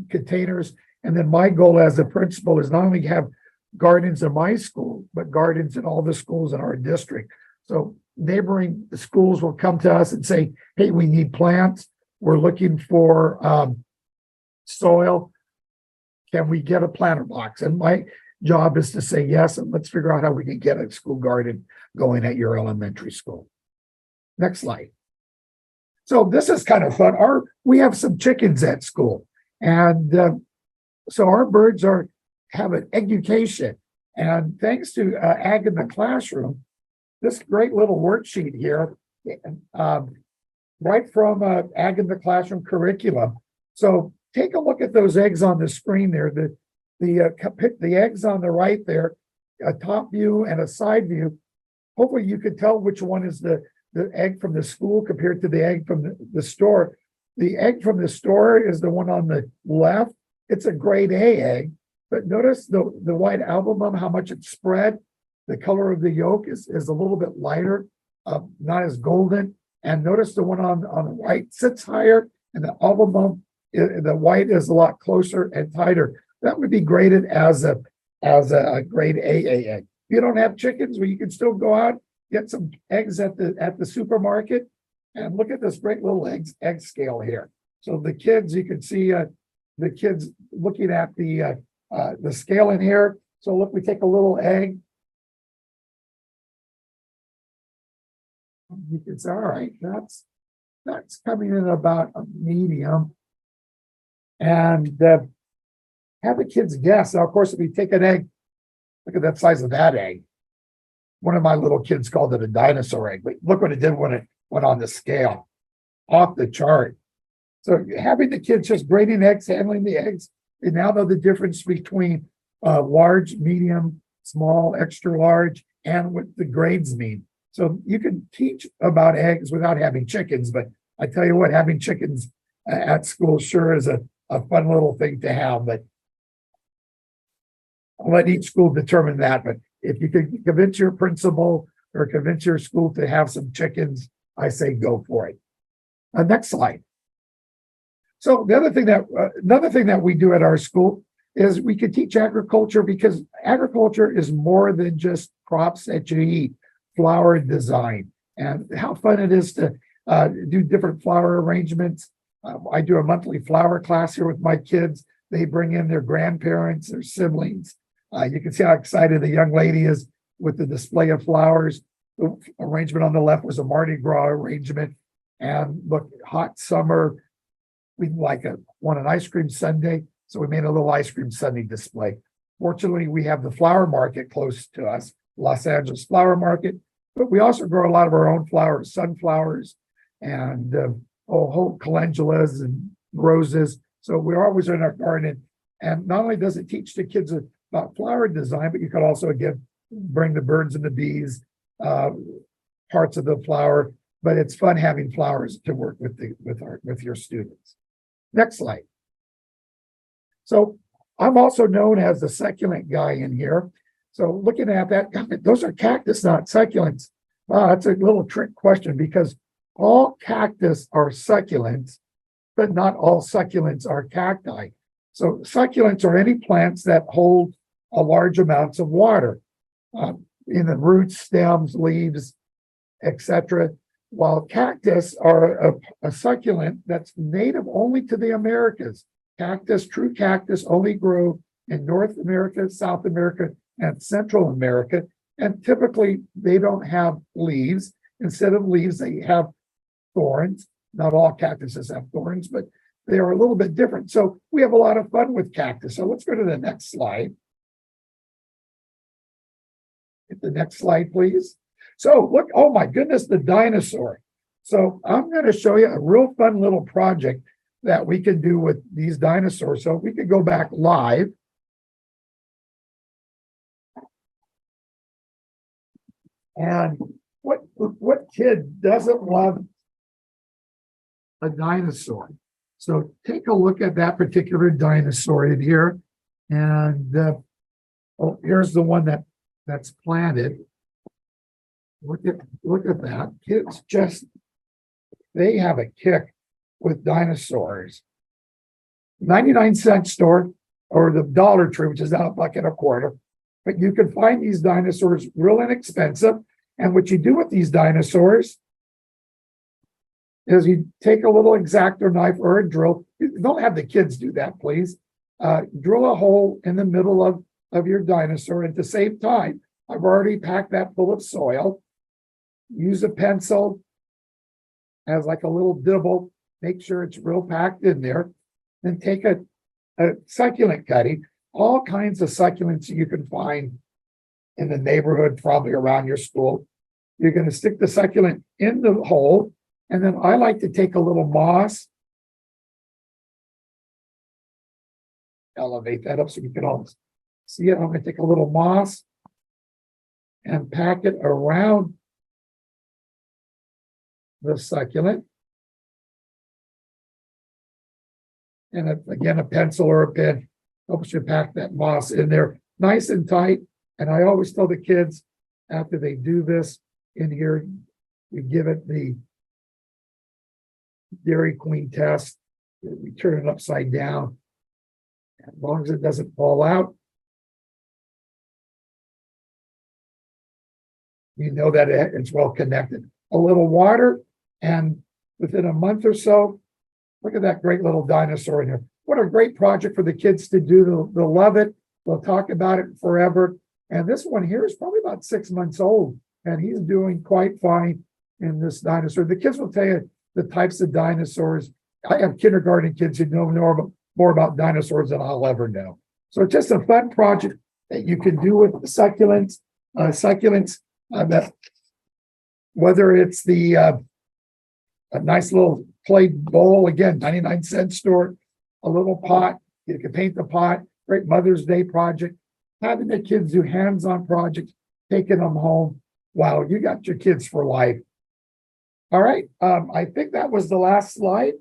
containers. And then my goal as a principal is not only have gardens in my school, but gardens in all the schools in our district. So neighboring schools will come to us and say, hey, we need plants. We're looking for soil. Can we get a planter box? And my job is to say yes, and let's figure out how we can get a school garden going at your elementary school. Next slide. So this is kind of fun. We have some chickens at school, and so our birds have an education. And thanks to Ag in the Classroom, this great little worksheet here, right from Ag in the Classroom curriculum. So take a look at those eggs on the screen there. The eggs on the right there, a top view and a side view. Hopefully you could tell which one is the egg from the school compared to the egg from the store. The egg from the store is the one on the left. It's a grade A egg, but notice the white albumum, how much it's spread. The color of the yolk is a little bit lighter, not as golden. And notice the one on the right sits higher, and the albumum, the white is a lot closer and tighter. That would be graded as a grade AA egg. If you don't have chickens, well, you can still go out, get some eggs at the supermarket, and look at this great little egg scale here. So the kids, you can see the kids looking at the scale in here. So look, we take a little egg. You can say, all right, that's coming in about a medium. And have the kids guess. Now, of course, if you take an egg, look at that size of that egg. One of my little kids called it a dinosaur egg, but look what it did when it went on the scale. Off the chart. So having the kids just grading eggs, handling the eggs, they now know the difference between large, medium, small, extra large, and what the grades mean. So you can teach about eggs without having chickens, but I tell you what, having chickens at school sure is a fun little thing to have, but I'll let each school determine that. But if you can convince your principal or convince your school to have some chickens, I say go for it. Next slide. So the another thing that we do at our school is we could teach agriculture, because agriculture is more than just crops that you eat. Flower design and how fun it is to do different flower arrangements. I do a monthly flower class here with my kids. They bring in their grandparents, their siblings. You can see how excited the young lady is with the display of flowers. The arrangement on the left was a Mardi Gras arrangement. And look, hot summer, we want an ice cream sundae. So we made a little ice cream sundae display. Fortunately, we have the flower market close to us, Los Angeles Flower Market, but we also grow a lot of our own flowers, sunflowers, and whole calendulas and roses. So we're always in our garden. And not only does it teach the kids about flower design, but you could also, again, bring the birds and the bees, parts of the flower. But it's fun having flowers to work with your students. Next slide. So I'm also known as the succulent guy in here. So looking at that, those are cactus, not succulents. Wow, that's a little trick question, because all cactus are succulents, but not all succulents are cacti. So succulents are any plants that hold a large amounts of water in the roots, stems, leaves, etc. While cactus are a succulent that's native only to the Americas. True cactus only grow in North America, South America, and Central America. And typically they don't have leaves. Instead of leaves, they have thorns. Not all cactuses have thorns, but they are a little bit different. So we have a lot of fun with cactus. So let's go to the next slide. Hit the next slide, please. So look, oh my goodness, the dinosaur. So I'm going to show you a real fun little project. that we can do with these dinosaurs. So we could go back live. And what kid doesn't love a dinosaur? So take a look at that particular dinosaur in here. And oh, here's the one that's planted. Look at that. Kids just, they have a kick with dinosaurs. 99-cent store or the Dollar Tree, which is now $1.25. But you can find these dinosaurs real inexpensive. And what you do with these dinosaurs is you take a little X-Acto knife or a drill. Don't have the kids do that, please. Drill a hole in the middle of your dinosaur. At the same time, I've already packed that full of soil. Use a pencil as like a little dibble. Make sure it's real packed in there. Then take a succulent cutting. All kinds of succulents you can find in the neighborhood, probably around your school. You're going to stick the succulent in the hole. And then I like to take a little moss. Elevate that up so you can all see it. I'm going to take a little moss and pack it around the succulent. And again, a pencil or a pen helps you pack that moss in there nice and tight. And I always tell the kids after they do this in here, we give it the Dairy Queen test. We turn it upside down. As long as it doesn't fall out, you know that it's well connected. A little water, and within a month or so, look at that great little dinosaur in here. What a great project for the kids to do. They'll love it. They'll talk about it forever. And this one here is probably about 6 months old, and he's doing quite fine in this dinosaur. The kids will tell you the types of dinosaurs. I have kindergarten kids who know more about dinosaurs than I'll ever know. So it's just a fun project that you can do with succulents. That whether it's the a nice little clay bowl, again, 99-cent store, a little pot, you can paint the pot, great Mother's Day project, having the kids do hands-on projects, taking them home. Wow, you got your kids for life. All right, I think that was the last slide.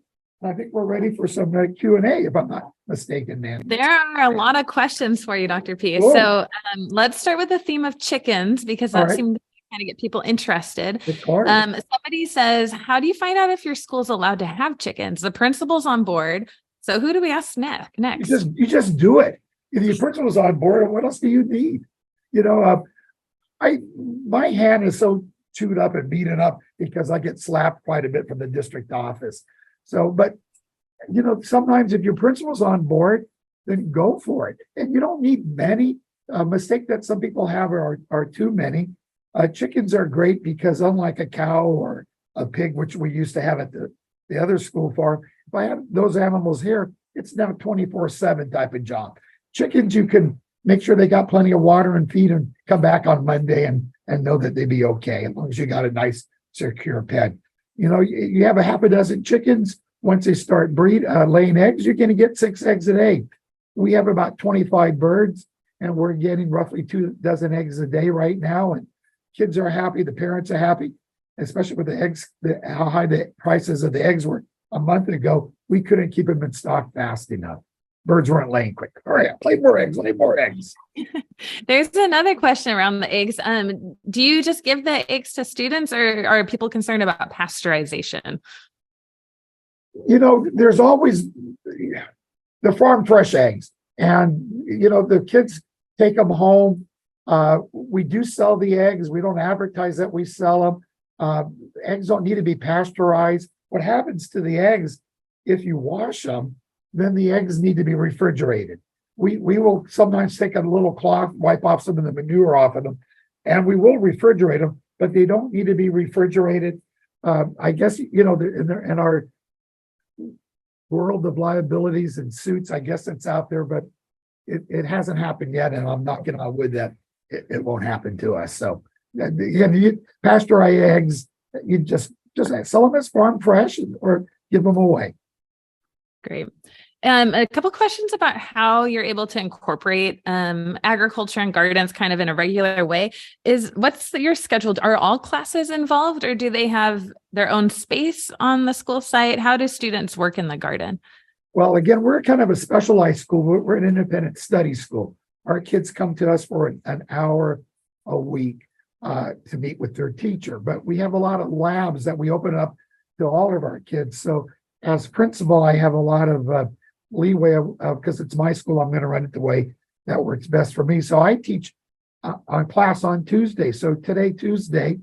I think we're ready for some Q&A, if I'm not mistaken, man. There are a lot of questions for you, Dr. P. Cool. So let's start with the theme of chickens, because that seemed to kind of get people interested. Somebody says, how do you find out if your school's allowed to have chickens? The principal's on board. So who do we ask next? You just do it. If your principal's on board, what else do you need? You know, my hand is so chewed up and beaten up because I get slapped quite a bit from the district office. So, but, you know, sometimes if your principal's on board, then go for it. And you don't need many. A mistake that some people have are too many. Chickens are great because unlike a cow or a pig, which we used to have at the other school farm, if I have those animals here, it's now 24/7 type of job. Chickens, you can make sure they got plenty of water and feed and come back on Monday and know that they'd be okay as long as you got a nice, secure pen. You know, you have a half a dozen chickens. Once they start laying eggs, you're going to get 6 eggs a day. We have about 25 birds, and we're getting roughly 2 dozen eggs a day right now. And kids are happy. The parents are happy, especially with the eggs, how high the prices of the eggs were a month ago. We couldn't keep them in stock fast enough. Birds weren't laying quick. All right, lay more eggs. There's another question around the eggs. Do you just give the eggs to students, or are people concerned about pasteurization? You know, there's always the farm fresh eggs, and you know, the kids take them home. We do sell the eggs. We don't advertise that we sell them. Eggs don't need to be pasteurized. What happens to the eggs if you wash them? Then the eggs need to be refrigerated. We will sometimes take a little cloth, wipe off some of the manure off of them, and we will refrigerate them, but they don't need to be refrigerated. I guess, you know, in our world of liabilities and suits, I guess it's out there, but it hasn't happened yet, and I'm knocking on wood that it won't happen to us. So, again, you pasteurize eggs, you just sell them as farm fresh or give them away. Great. A couple questions about how you're able to incorporate agriculture and gardens kind of in a regular way. What's your schedule? Are all classes involved, or do they have their own space on the school site? How do students work in the garden? Well, again, we're kind of a specialized school. We're an independent study school. Our kids come to us for an hour a week to meet with their teacher, but we have a lot of labs that we open up to all of our kids. So as principal, I have a lot of leeway because it's my school. I'm going to run it the way that works best for me. So I teach on class on Tuesday. So today, Tuesday,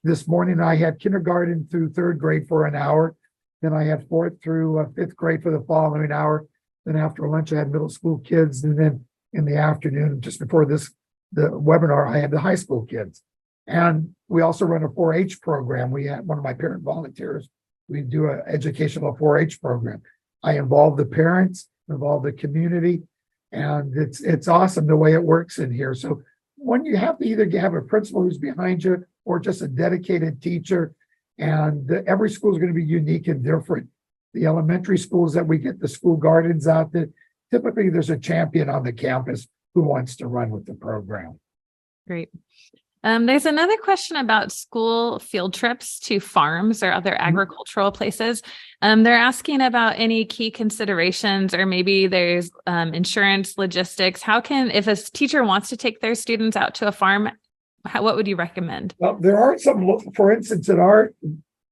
this morning, I had kindergarten through third grade for an hour. Then I had fourth through fifth grade for the following hour. Then after lunch, I had middle school kids. And then in the afternoon, just before the webinar, I had the high school kids. And we also run a 4-H program. We had one of my parent volunteers. We do an educational 4-H program. I involve the parents, involve the community, and it's awesome the way it works in here. So when you have to either have a principal who's behind you or just a dedicated teacher, and every school is going to be unique and different. The elementary schools that we get the school gardens out there, typically there's a champion on the campus who wants to run with the program. Great. There's another question about school field trips to farms or other agricultural places. They're asking about any key considerations, or maybe there's insurance, logistics. If a teacher wants to take their students out to a farm, what would you recommend? Well, there are some, for instance, in our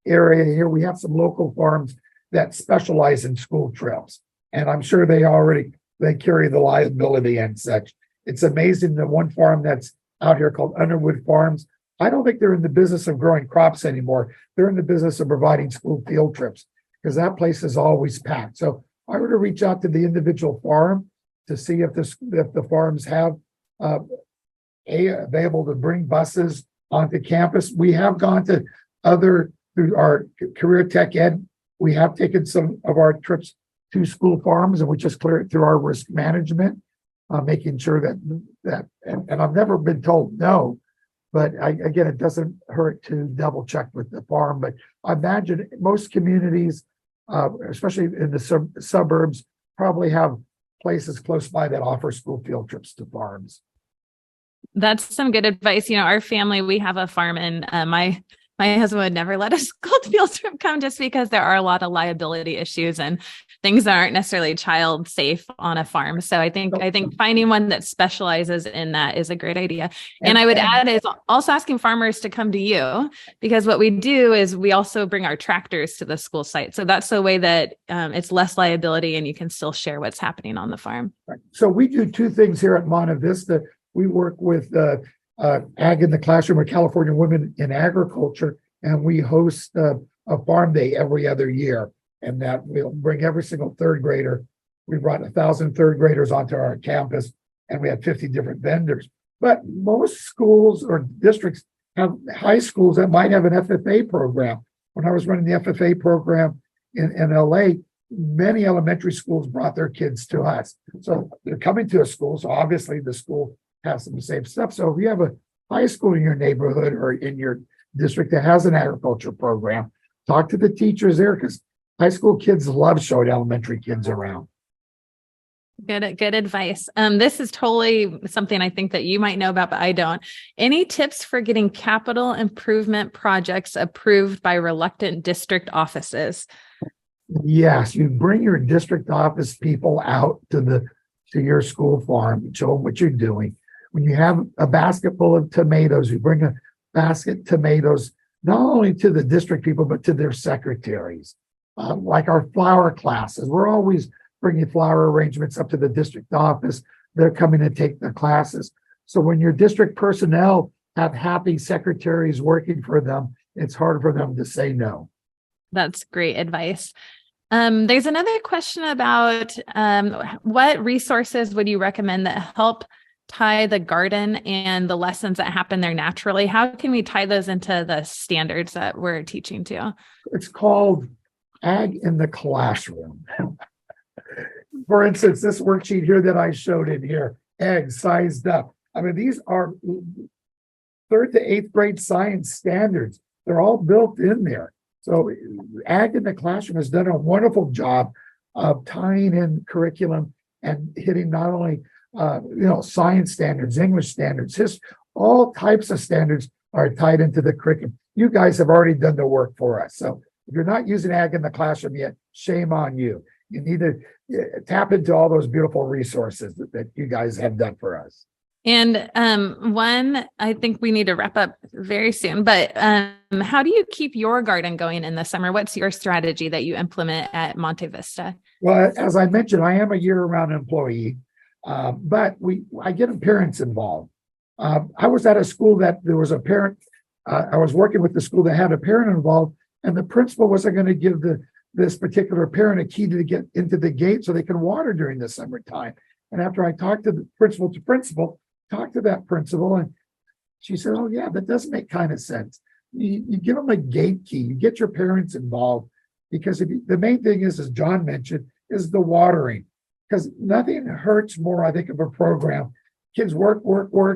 area here, we have some local farms that specialize in school trips. And I'm sure they carry the liability and such. It's amazing that one farm that's out here called Underwood Farms, I don't think they're in the business of growing crops anymore. They're in the business of providing school field trips because that place is always packed. So I were to reach out to the individual farm to see if the farms have available to bring buses onto campus. We have gone to through our career tech ed, we have taken some of our trips to school farms, and we just clear it through our risk management, making sure that and I've never been told no, but again, it doesn't hurt to double check with the farm. But I imagine most communities, especially in the suburbs, probably have places close by that offer school field trips to farms. That's some good advice. Our family, we have a farm, and my husband would never let a school field trip come just because there are a lot of liability issues and things that aren't necessarily child safe on a farm. So I think finding one that specializes in that is a great idea. And I would add is also asking farmers to come to you, because what we do is we also bring our tractors to the school site. So that's a way that it's less liability and you can still share what's happening on the farm. Right. So we do two things here at Monte Vista. We work with Ag in the Classroom, or California Women in Agriculture, and we host a farm day every other year. And that we'll bring every single third grader. We brought 1,000 third graders onto our campus, and we had 50 different vendors. But most schools or districts have high schools that might have an FFA program. When I was running the FFA program in LA, many elementary schools brought their kids to us. So they're coming to a school. So obviously the school has some safe stuff. So if you have a high school in your neighborhood or in your district that has an agriculture program, talk to the teachers there, because high school kids love showing elementary kids around. Good advice. This is totally something I think that you might know about, but I don't. Any tips for getting capital improvement projects approved by reluctant district offices? Yes, you bring your district office people out to your school farm and show them what you're doing. When you have a basket full of tomatoes, you bring a basket of tomatoes, not only to the district people, but to their secretaries. Like our flower classes, we're always bringing flower arrangements up to the district office. They're coming to take the classes. So when your district personnel have happy secretaries working for them, it's hard for them to say no. That's great advice. There's another question about what resources would you recommend that help tie the garden and the lessons that happen there naturally? How can we tie those into the standards that we're teaching to? It's called Ag in the Classroom. For instance, this worksheet here that I showed in here, eggs sized up. I mean, these are 3rd to 8th grade science standards. They're all built in there. So Ag in the Classroom has done a wonderful job of tying in curriculum and hitting not only science standards, English standards, all types of standards are tied into the curriculum. You guys have already done the work for us. So if you're not using ag in the classroom yet, shame on you. You need to tap into all those beautiful resources that you guys have done for us. And I think we need to wrap up very soon, but how do you keep your garden going in the summer? What's your strategy that you implement at Monte Vista? Well, as I mentioned, I am a year-round employee, but I get parents involved. I was at a school that there was a parent. I was working with the school that had a parent involved, and the principal wasn't going to give this particular parent a key to get into the gate so they can water during the summertime. And after I talked to the principal talked to that principal, and she said, "Oh yeah, that does make kind of sense. You give them a gate key, you get your parents involved, because the main thing is, as John mentioned, is the watering, because nothing hurts more, I think, of a program. Kids work.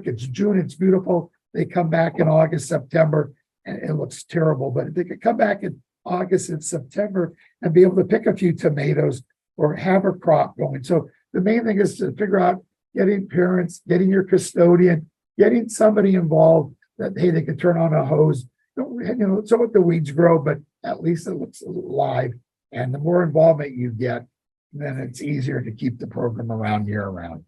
It's June, it's beautiful. They come back in August, September, and it looks terrible. But if they could come back in August and September and be able to pick a few tomatoes or have a crop going. So the main thing is to figure out getting parents, getting your custodian, getting somebody involved that, hey, they could turn on a hose. So what the weeds grow, but at least it looks alive. And the more involvement you get, then it's easier to keep the program around year round.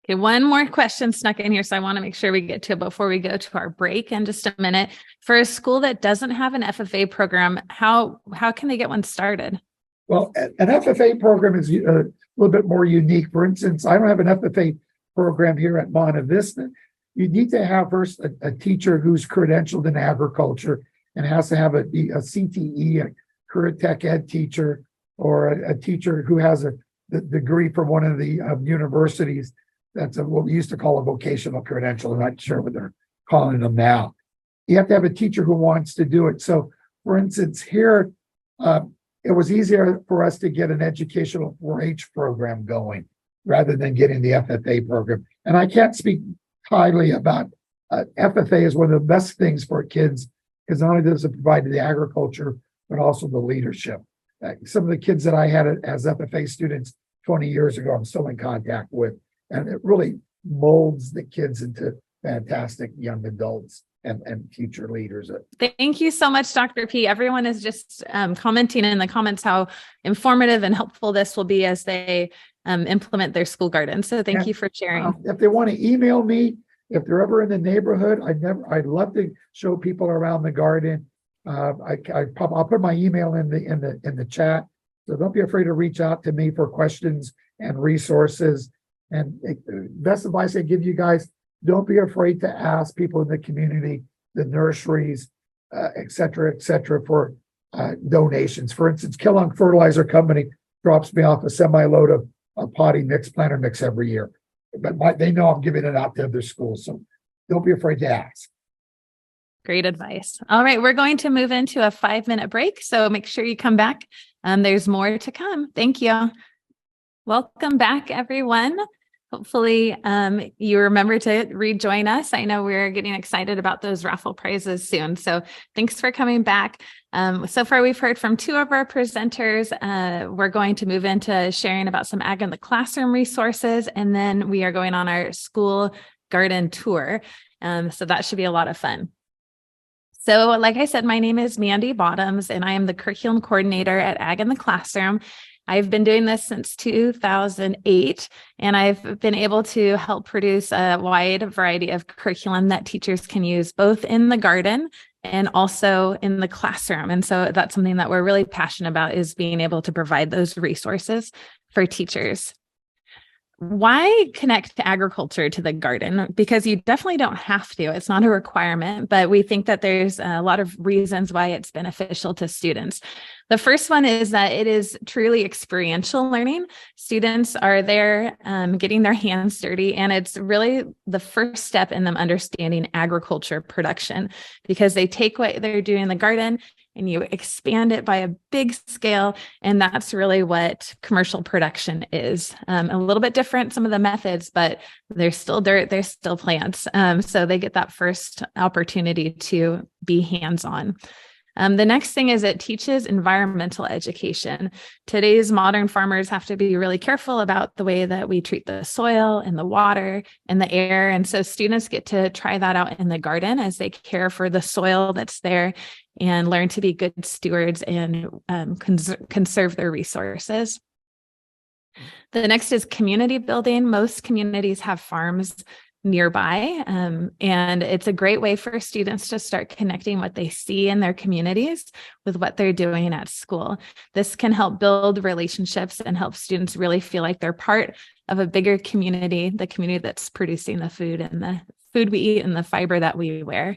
Okay, one more question snuck in here, so I want to make sure we get to it before we go to our break in just a minute. For a school that doesn't have an FFA program, how can they get one started? Well, an FFA program is a little bit more unique. For instance, I don't have an FFA program here at Monte Vista. You need to have first a teacher who's credentialed in agriculture and has to have a CTE, a career tech ed teacher, or a teacher who has the degree from one of the universities. That's what we used to call a vocational credential. I'm not sure what they're calling them now. You have to have a teacher who wants to do it. So, for instance, here, it was easier for us to get an educational 4-H program going rather than getting the FFA program. And I can't speak highly about FFA is one of the best things for kids, because not only does it provide the agriculture, but also the leadership. Some of the kids that I had as FFA students 20 years ago, I'm still in contact with. And it really molds the kids into fantastic young adults and future leaders. Thank you so much, Dr. P. Everyone is just commenting in the comments how informative and helpful this will be as they implement their school garden. So thank you for sharing. If they want to email me, if they're ever in the neighborhood, I'd love to show people around the garden. I'll put my email in the chat. So don't be afraid to reach out to me for questions and resources. And best advice I give you guys, don't be afraid to ask people in the community, the nurseries, et cetera, for donations. For instance, Kellogg Fertilizer Company drops me off a semi-load of potty mix, planter mix every year. But they know I'm giving it out to other schools. So don't be afraid to ask. Great advice. All right, we're going to move into a 5-minute break. So make sure you come back. There's more to come. Thank you. Welcome back, everyone. Hopefully you remember to rejoin us. I know we're getting excited about those raffle prizes soon. So thanks for coming back. So far, we've heard from 2 of our presenters. We're going to move into sharing about some ag in the classroom resources, and then we are going on our school garden tour. So that should be a lot of fun. So like I said, my name is Mandy Bottoms, and I am the curriculum coordinator at Ag in the Classroom. I've been doing this since 2008, and I've been able to help produce a wide variety of curriculum that teachers can use both in the garden and also in the classroom. And so that's something that we're really passionate about, is being able to provide those resources for teachers. Why connect agriculture to the garden? Because you definitely don't have to. It's not a requirement, but we think that there's a lot of reasons why it's beneficial to students. The first one is that it is truly experiential learning. Students are there getting their hands dirty, and it's really the first step in them understanding agriculture production, because they take what they're doing in the garden and you expand it by a big scale. And that's really what commercial production is. A little bit different, some of the methods, but there's still dirt, there's still plants. So they get that first opportunity to be hands-on. The next thing is it teaches environmental education. Today's modern farmers have to be really careful about the way that we treat the soil and the water and the air. And so students get to try that out in the garden as they care for the soil that's there and learn to be good stewards and conserve their resources. The next is community building. Most communities have farms nearby, and it's a great way for students to start connecting what they see in their communities with what they're doing at school. This can help build relationships and help students really feel like they're part of a bigger community, the community that's producing the food and the food we eat and the fiber that we wear.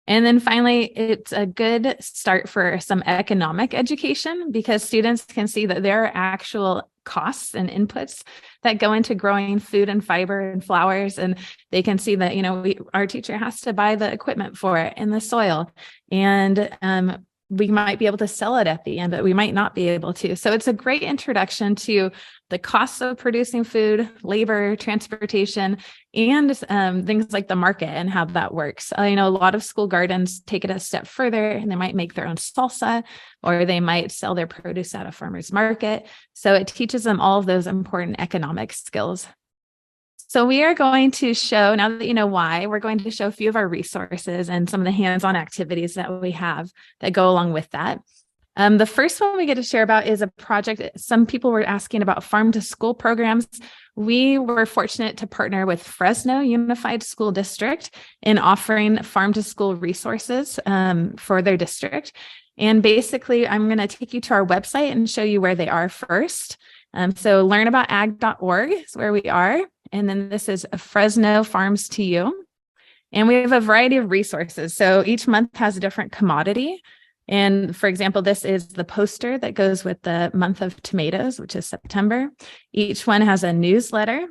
And then finally, it's a good start for some economic education because students can see that there are actual costs and inputs that go into growing food and fiber and flowers. And they can see that, our teacher has to buy the equipment for it and the soil. And we might be able to sell it at the end, but we might not be able to. So it's a great introduction to the costs of producing food, labor, transportation, and things like the market and how that works. I know a lot of school gardens take it a step further and they might make their own salsa or they might sell their produce at a farmer's market. So it teaches them all of those important economic skills. So we are going to show, now that you know why, we're going to show a few of our resources and some of the hands-on activities that we have that go along with that. The first one we get to share about is a project. Some people were asking about farm to school programs. We were fortunate to partner with Fresno Unified School District in offering farm to school resources for their district. And basically, I'm going to take you to our website and show you where they are first. So learnaboutag.org is where we are. And then this is Fresno Farms to You. And we have a variety of resources. So each month has a different commodity. And for example, this is the poster that goes with the month of tomatoes, which is September. Each one has a newsletter.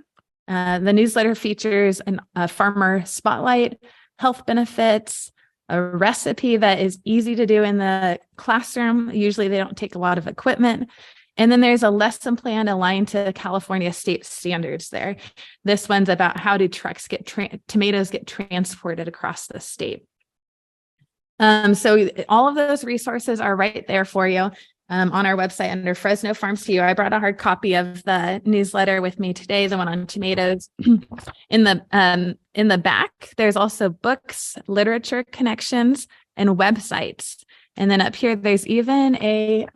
The newsletter features a farmer spotlight, health benefits, a recipe that is easy to do in the classroom. Usually they don't take a lot of equipment. And then there's a lesson plan aligned to California state standards there. This one's about how do trucks tomatoes get transported across the state. So all of those resources are right there for you on our website under Fresno Farms to You. I brought a hard copy of the newsletter with me today, the one on tomatoes. In the back, there's also books, literature connections, and websites. And then up here, there's even a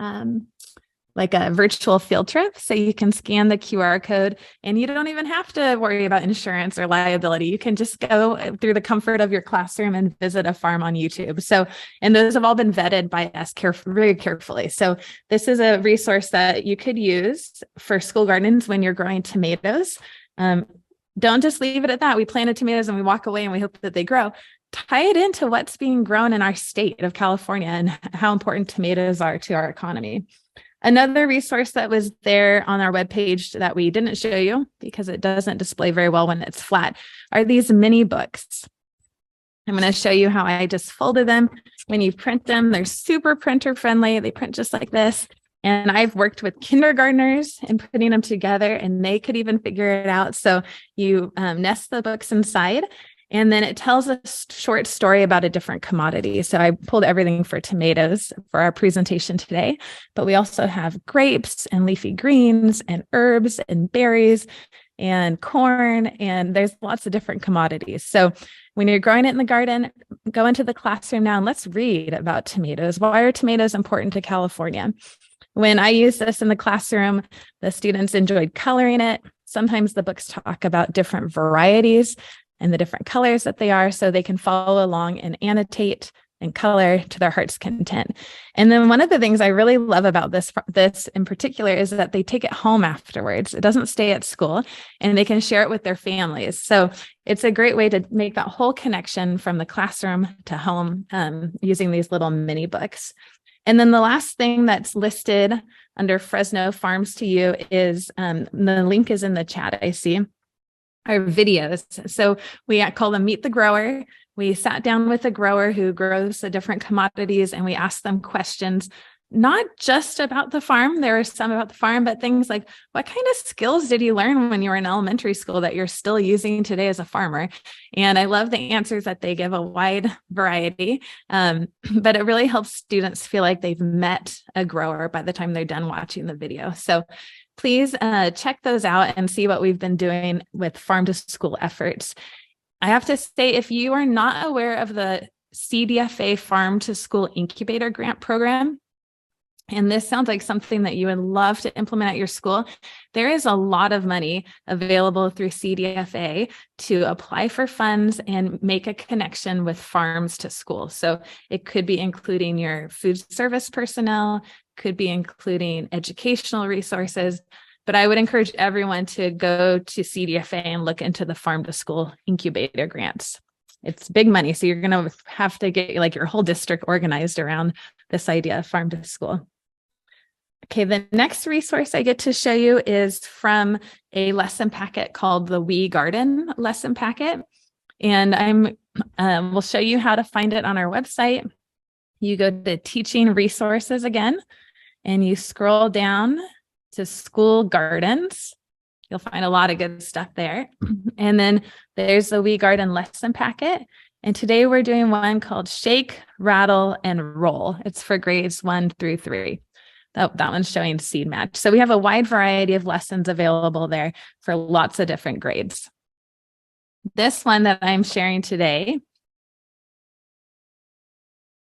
virtual field trip. So you can scan the QR code and you don't even have to worry about insurance or liability. You can just go through the comfort of your classroom and visit a farm on YouTube. So, and those have all been vetted by us very carefully. So this is a resource that you could use for school gardens when you're growing tomatoes. Don't just leave it at that. We planted tomatoes and we walk away and we hope that they grow. Tie it into what's being grown in our state of California and how important tomatoes are to our economy. Another resource that was there on our webpage that we didn't show you because it doesn't display very well when it's flat are these mini books. I'm going to show you how I just folded them. When you print them, they're super printer friendly. They print just like this. And I've worked with kindergartners in putting them together and they could even figure it out. So you nest the books inside. And then it tells a short story about a different commodity. So I pulled everything for tomatoes for our presentation today, but we also have grapes and leafy greens and herbs and berries and corn, and there's lots of different commodities. So when you're growing it in the garden, go into the classroom now and let's read about tomatoes. Why are tomatoes important to California? When I used this in the classroom, the students enjoyed coloring it. Sometimes the books talk about different varieties and the different colors that they are, so they can follow along and annotate and color to their heart's content. And then one of the things I really love about this in particular is that they take it home afterwards. It doesn't stay at school and they can share it with their families. So it's a great way to make that whole connection from the classroom to home using these little mini books. And then the last thing that's listed under Fresno Farms to You is the link is in the chat, I see. Our videos. So we call them Meet the Grower. We sat down with a grower who grows the different commodities and we asked them questions not just about the farm. There are some about the farm, but things like, what kind of skills did you learn when you were in elementary school that you're still using today as a farmer? And I love the answers that they give, a wide variety, but it really helps students feel like they've met a grower by the time they're done watching the video. So please check those out and see what we've been doing with farm to school efforts. I have to say, if you are not aware of the CDFA Farm to School Incubator Grant Program, and this sounds like something that you would love to implement at your school, there is a lot of money available through CDFA to apply for funds and make a connection with farms to school. So it could be including your food service personnel, could be including educational resources, but I would encourage everyone to go to CDFA and look into the farm to school incubator grants. It's big money, so you're going to have to get like your whole district organized around this idea of farm to school. Okay, the next resource I get to show you is from a lesson packet called the We Garden lesson packet. And we'll show you how to find it on our website. You go to teaching resources again, and you scroll down to school gardens. You'll find a lot of good stuff there. And then there's the We Garden lesson packet. And today we're doing one called Shake, Rattle, and Roll. It's for grades 1 through 3. That one's showing seed match. So we have a wide variety of lessons available there for lots of different grades. This one that I'm sharing today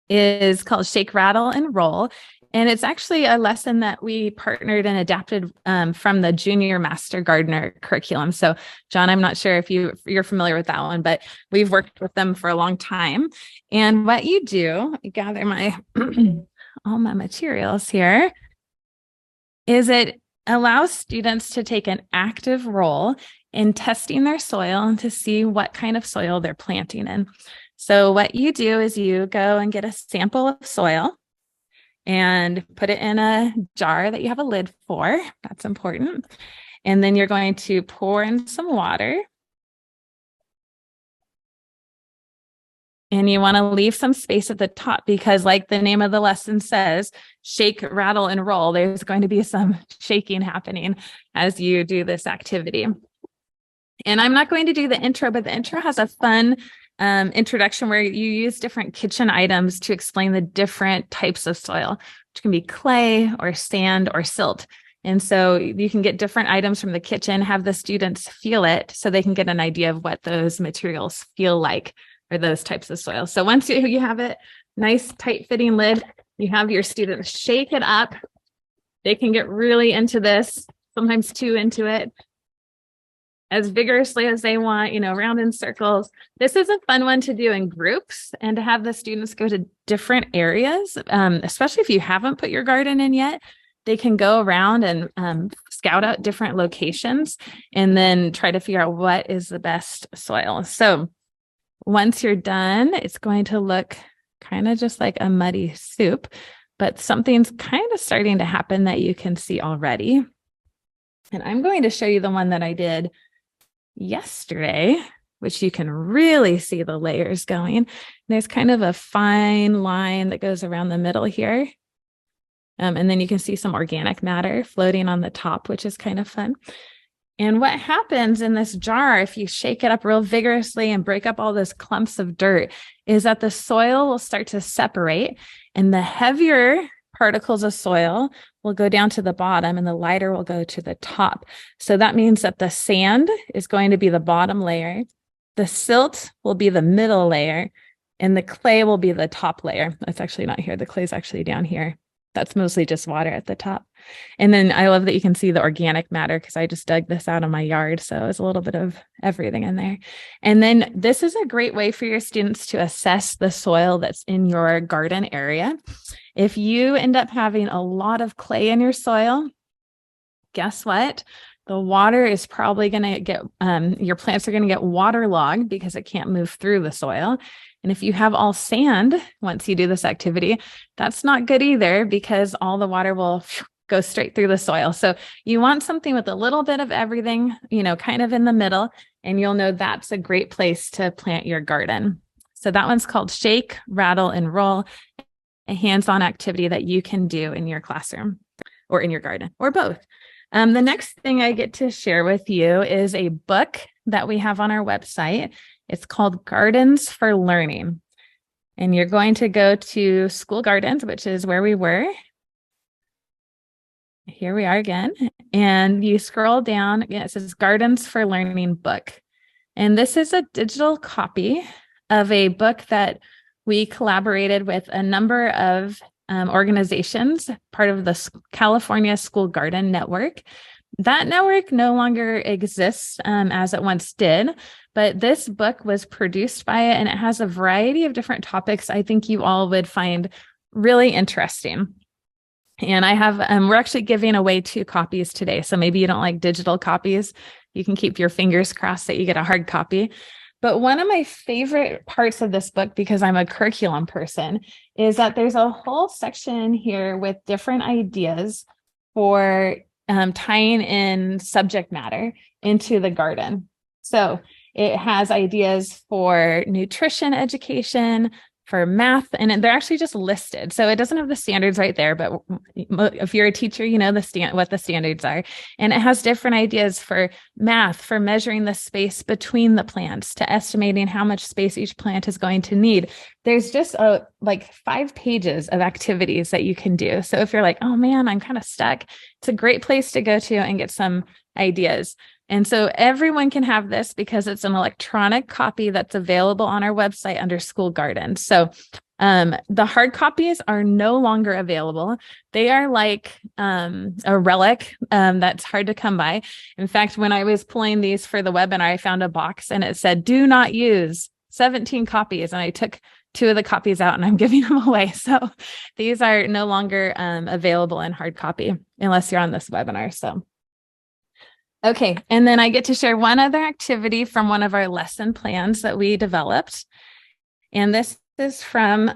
is called Shake, Rattle, and Roll. And it's actually a lesson that we partnered and adapted from the Junior Master Gardener curriculum. So John, I'm not sure if you're familiar with that one, but we've worked with them for a long time. And what you do, gather all my materials here, is it allows students to take an active role in testing their soil and to see what kind of soil they're planting in. So what you do is you go and get a sample of soil and put it in a jar that you have a lid for. That's important. And then you're going to pour in some water. And you want to leave some space at the top because, like the name of the lesson says, shake, rattle, and roll. There's going to be some shaking happening as you do this activity. And I'm not going to do the intro, but the intro has a fun introduction where you use different kitchen items to explain the different types of soil, which can be clay or sand or silt. And so you can get different items from the kitchen, have the students feel it so they can get an idea of what those materials feel like, or those types of soil. So once you have it, nice tight fitting lid, you have your students shake it up. They can get really into this, sometimes too into it, as vigorously as they want, round in circles. This is a fun one to do in groups and to have the students go to different areas, especially if you haven't put your garden in yet. They can go around and scout out different locations and then try to figure out what is the best soil. So once you're done, it's going to look kind of just like a muddy soup, but something's kind of starting to happen that you can see already. And I'm going to show you the one that I did yesterday, which you can really see the layers going. There's kind of a fine line that goes around the middle here. And then you can see some organic matter floating on the top, which is kind of fun. And what happens in this jar, if you shake it up real vigorously and break up all those clumps of dirt, is that the soil will start to separate, and the heavier particles of soil will go down to the bottom and the lighter will go to the top. So that means that the sand is going to be the bottom layer, the silt will be the middle layer, and the clay will be the top layer. That's actually not here. The clay is actually down here. That's mostly just water at the top. And then I love that you can see the organic matter because I just dug this out of my yard. So it's a little bit of everything in there. And then this is a great way for your students to assess the soil that's in your garden area. If you end up having a lot of clay in your soil, guess what? The water is probably going to get, your plants are going to get waterlogged because it can't move through the soil. And if you have all sand, once you do this activity, that's not good either because all the water will go straight through the soil. So you want something with a little bit of everything, kind of in the middle, and you'll know that's a great place to plant your garden. So that one's called Shake, Rattle, and Roll. a hands-on activity that you can do in your classroom or in your garden or both. The next thing I get to share with you is a book that we have on our website. It's called Gardens for Learning. And you're going to go to School Gardens, which is where we were. Here we are again. And you scroll down, again, it says Gardens for Learning book. And this is a digital copy of a book that we collaborated with a number of organizations, part of the California School Garden Network. That network no longer exists as it once did, but this book was produced by it, and it has a variety of different topics I think you all would find really interesting. And I have, we're actually giving away 2 copies today. So maybe you don't like digital copies. You can keep your fingers crossed that you get a hard copy. But one of my favorite parts of this book, because I'm a curriculum person, is that there's a whole section here with different ideas for tying in subject matter into the garden. So it has ideas for nutrition education, for math, and they're actually just listed. So it doesn't have the standards right there, but if you're a teacher, you know what the standards are. And it has different ideas for math, for measuring the space between the plants, to estimating how much space each plant is going to need. There's just like 5 pages of activities that you can do. So if you're like, oh man, I'm kind of stuck, it's a great place to go to and get some ideas. And so everyone can have this because it's an electronic copy that's available on our website under School Gardens. So the hard copies are no longer available. They are like a relic that's hard to come by. In fact, when I was pulling these for the webinar, I found a box and it said, do not use 17 copies. And I took 2 of the copies out and I'm giving them away. So these are no longer available in hard copy unless you're on this webinar. So okay, and then I get to share one other activity from one of our lesson plans that we developed. And this is from,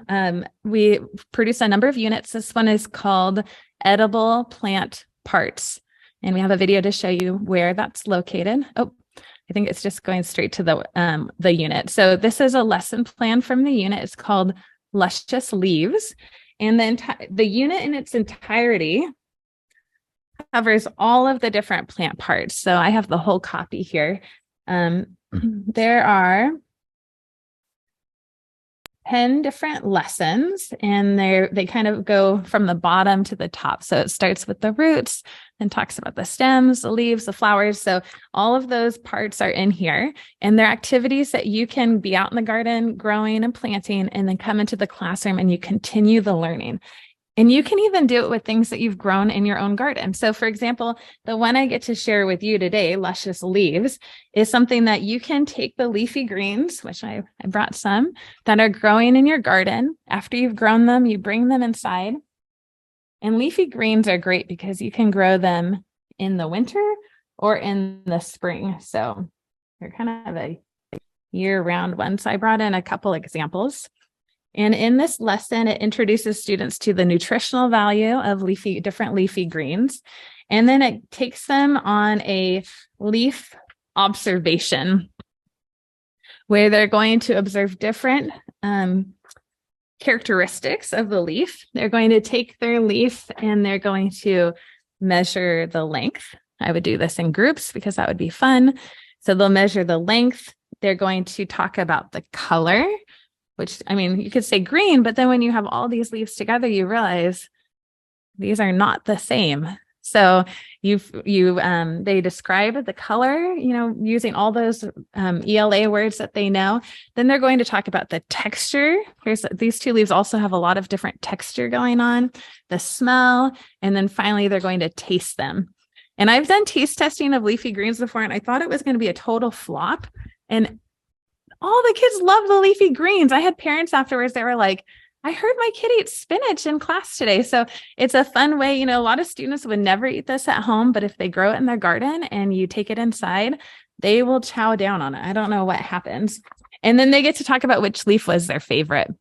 we produce a number of units. This one is called Edible Plant Parts. And we have a video to show you where that's located. Oh, I think it's just going straight to the unit. So this is a lesson plan from the unit. It's called Luscious Leaves. And then the unit in its entirety covers all of the different plant parts. So I have the whole copy here. There are 10 different lessons, and they kind of go from the bottom to the top. So it starts with the roots and talks about the stems, the leaves, the flowers. So all of those parts are in here, and they're activities that you can be out in the garden growing and planting, and then come into the classroom and you continue the learning. And you can even do it with things that you've grown in your own garden. So for example, the one I get to share with you today, Luscious Leaves, is something that you can take the leafy greens, which I brought some, that are growing in your garden. After you've grown them, you bring them inside. And leafy greens are great because you can grow them in the winter or in the spring. So they're kind of a year-round one. So I brought in a couple examples. And in this lesson, it introduces students to the nutritional value of different leafy greens. And then it takes them on a leaf observation where they're going to observe different characteristics of the leaf. They're going to take their leaf and they're going to measure the length. I would do this in groups because that would be fun. So they'll measure the length. They're going to talk about the color, which, I mean, you could say green, but then when you have all these leaves together, you realize these are not the same. So they describe the color, using all those ELA words that they know. Then they're going to talk about the texture. These 2 leaves also have a lot of different texture going on, the smell, and then finally they're going to taste them. And I've done taste testing of leafy greens before, and I thought it was going to be a total flop. And all the kids love the leafy greens. I had parents afterwards that were like, I heard my kid eat spinach in class today. So it's a fun way. A lot of students would never eat this at home, but if they grow it in their garden and you take it inside, they will chow down on it. I don't know what happens. And then they get to talk about which leaf was their favorite.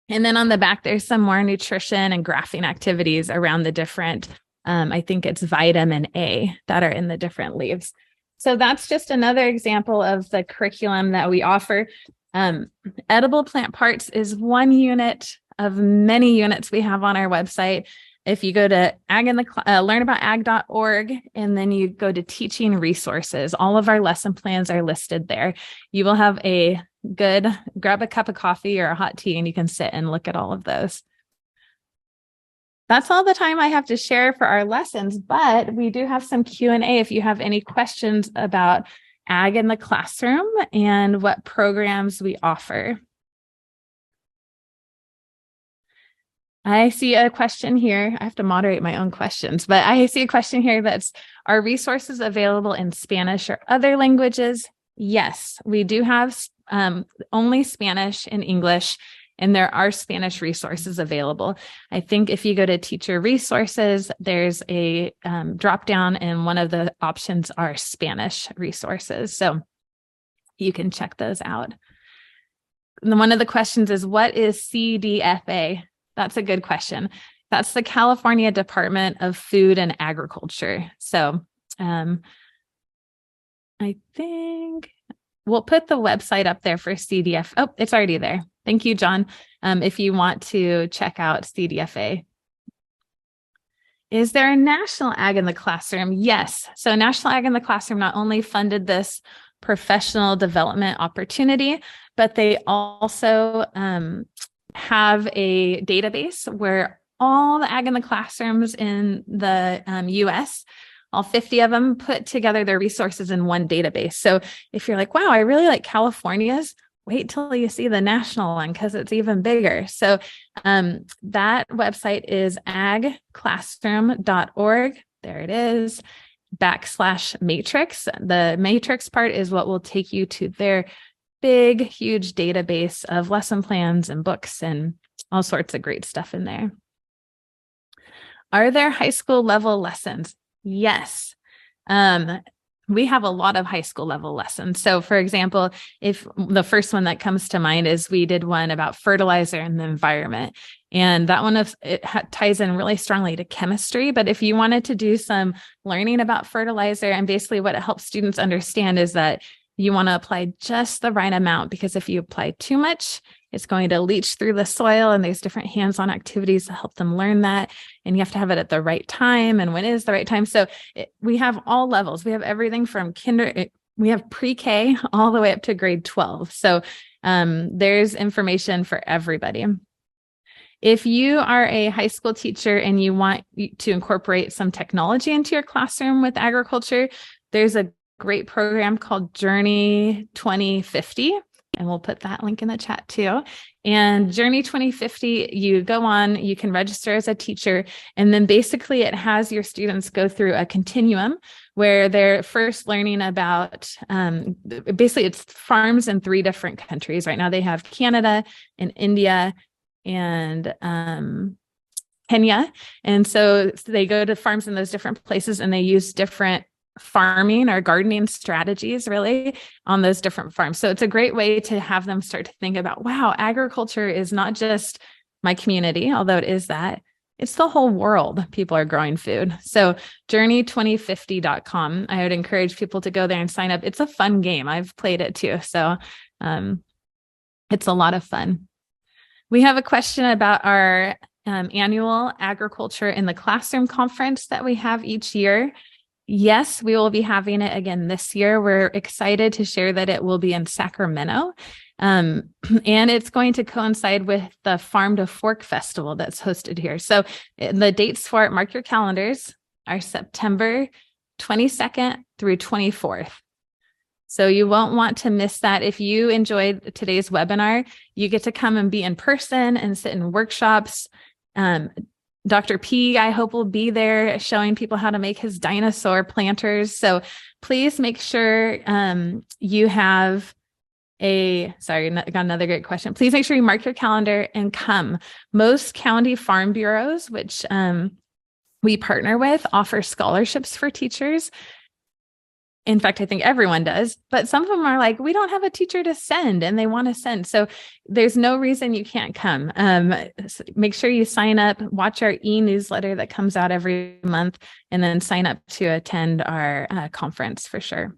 And then on the back, there's some more nutrition and graphing activities around the different, I think it's vitamin A that are in the different leaves. So that's just another example of the curriculum that we offer. Edible Plant Parts is one unit of many units we have on our website. If you go to learnaboutag.org and then you go to teaching resources, all of our lesson plans are listed there. You will have a good, grab a cup of coffee or a hot tea and you can sit and look at all of those. That's all the time I have to share for our lessons, but we do have some Q&A if you have any questions about ag in the classroom and what programs we offer. I see a question here. I have to moderate my own questions, but I see a question here that's, are resources available in Spanish or other languages? Yes, we do have only Spanish and English, and there are Spanish resources available. I think if you go to teacher resources, there's a drop down and one of the options are Spanish resources. So you can check those out. And one of the questions is, what is CDFA? That's a good question. That's the California Department of Food and Agriculture. So I think we'll put the website up there for CDF. Oh, it's already there. Thank you, John. If you want to check out CDFA. Is there a National Ag in the Classroom? Yes. So National Ag in the Classroom not only funded this professional development opportunity, but they also have a database where all the ag in the classrooms in the US, all 50 of them, put together their resources in one database. So if you're like, wow, I really like California's, wait till you see the national one because it's even bigger. So that website is agclassroom.org. There it is, /matrix. The matrix part is what will take you to their big, huge database of lesson plans and books and all sorts of great stuff in there. Are there high school level lessons? Yes. We have a lot of high school level lessons. So for example, if the first one that comes to mind is we did one about fertilizer and the environment. And that one ties in really strongly to chemistry. But if you wanted to do some learning about fertilizer, and basically what it helps students understand is that you want to apply just the right amount, because if you apply too much, it's going to leach through the soil, and there's different hands-on activities to help them learn that. And you have to have it at the right time. And when is the right time? So we have all levels. We have everything from we have pre-K all the way up to grade 12. So there's information for everybody. If you are a high school teacher and you want to incorporate some technology into your classroom with agriculture, there's a great program called Journey 2050. And we'll put that link in the chat too. And Journey 2050, you go on, you can register as a teacher, and then basically it has your students go through a continuum where they're first learning about, basically it's farms in 3 different countries. Right now they have Canada and India and Kenya. And so they go to farms in those different places and they use different farming or gardening strategies really on those different farms. So it's a great way to have them start to think about, wow, agriculture is not just my community, although it is that, it's the whole world. People are growing food. So journey2050.com. I would encourage people to go there and sign up. It's a fun game. I've played it too. So it's a lot of fun. We have a question about our annual Agriculture in the Classroom conference that we have each year. Yes, we will be having it again this year. We're excited to share that it will be in Sacramento. And it's going to coincide with the Farm to Fork Festival that's hosted here. So the dates for it, mark your calendars, are September 22nd through 24th. So you won't want to miss that. If you enjoyed today's webinar, you get to come and be in person and sit in workshops. Dr. P, I hope, will be there showing people how to make his dinosaur planters. So please make sure you have got another great question. Please make sure you mark your calendar and come. Most county farm bureaus, which we partner with, offer scholarships for teachers. In fact, I think everyone does, but some of them are like, we don't have a teacher to send and they want to send. So there's no reason you can't come. Make sure you sign up, watch our e-newsletter that comes out every month, and then sign up to attend our conference for sure.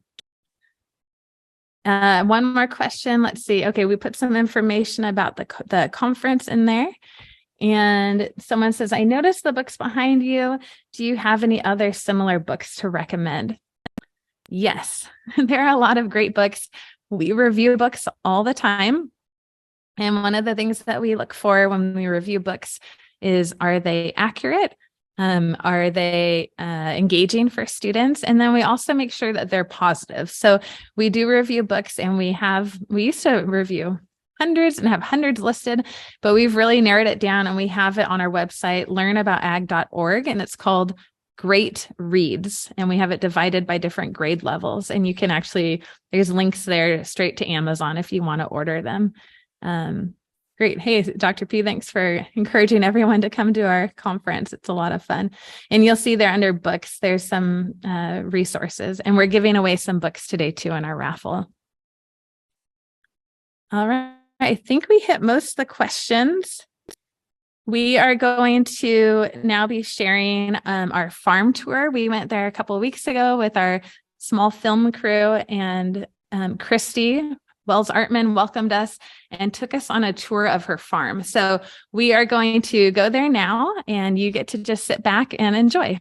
One more question. Let's see. Okay, we put some information about the conference in there. And someone says, I noticed the books behind you. Do you have any other similar books to recommend? Yes, there are a lot of great books. We review books all the time. And one of the things that we look for when we review books is, are they accurate? Are they engaging for students? And then we also make sure that they're positive. So we do review books, and we used to review hundreds and have hundreds listed, but we've really narrowed it down, and we have it on our website, learnaboutag.org, and it's called Great Reads. And we have it divided by different grade levels. And you can there's links there straight to Amazon if you want to order them. Great. Hey, Dr. P, thanks for encouraging everyone to come to our conference. It's a lot of fun. And you'll see there under books, there's some resources, and we're giving away some books today too in our raffle. All right. I think we hit most of the questions. We are going to now be sharing our farm tour. We went there a couple of weeks ago with our small film crew, and Christy Wells Artman welcomed us and took us on a tour of her farm. So we are going to go there now, and you get to just sit back and enjoy.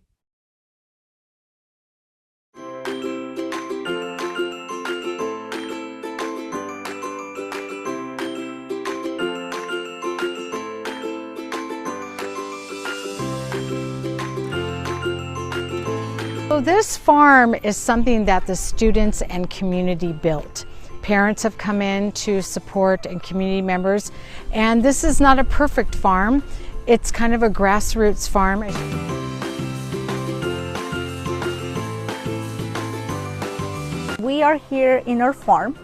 So this farm is something that the students and community built. Parents have come in to support, and community members, and this is not a perfect farm. It's kind of a grassroots farm. We are here in our farm.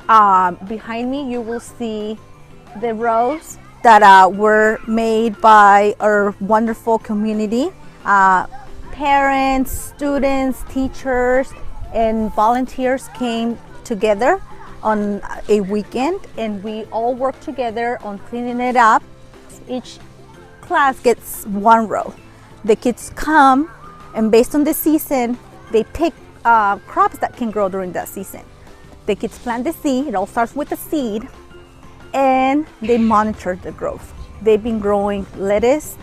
Behind me you will see the rows that were made by our wonderful community. Parents, students, teachers, and volunteers came together on a weekend, and we all work together on cleaning it up. Each class gets one row. The kids come, and based on the season, they pick crops that can grow during that season. The kids plant the seed. It all starts with the seed, and they monitor the growth. They've been growing lettuce,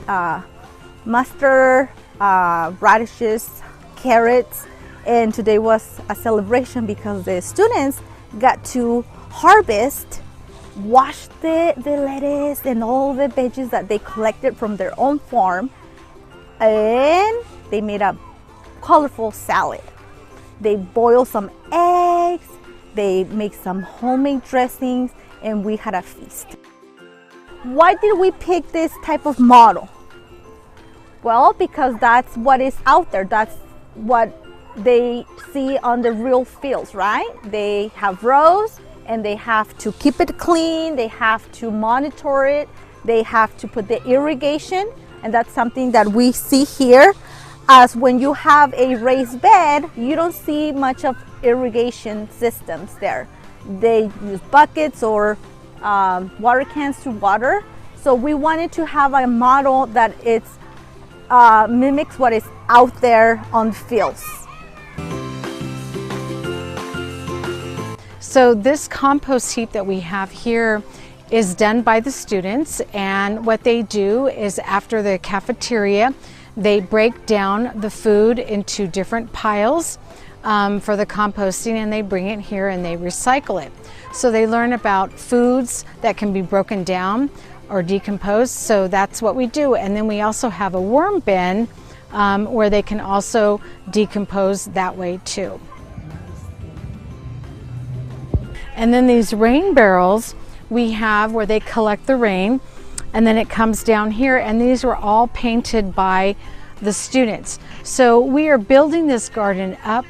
mustard, radishes, carrots, and today was a celebration because the students got to harvest, wash the lettuce and all the veggies that they collected from their own farm, and they made a colorful salad. They boiled some eggs, they make some homemade dressings, and we had a feast. Why did we pick this type of model? Well, because that's what is out there. That's what they see on the real fields, right? They have rows, and they have to keep it clean. They have to monitor it. They have to put the irrigation, and that's something that we see here. As when you have a raised bed, you don't see much of irrigation systems there. They use buckets or water cans to water. So we wanted to have a model that mimics what is out there on fields. So this compost heap that we have here is done by the students, and what they do is after the cafeteria, they break down the food into different piles for the composting, and they bring it here and they recycle it. So they learn about foods that can be broken down or decomposed, so that's what we do. And then we also have a worm bin where they can also decompose that way too. And then these rain barrels we have where they collect the rain, and then it comes down here, and these were all painted by the students. So we are building this garden up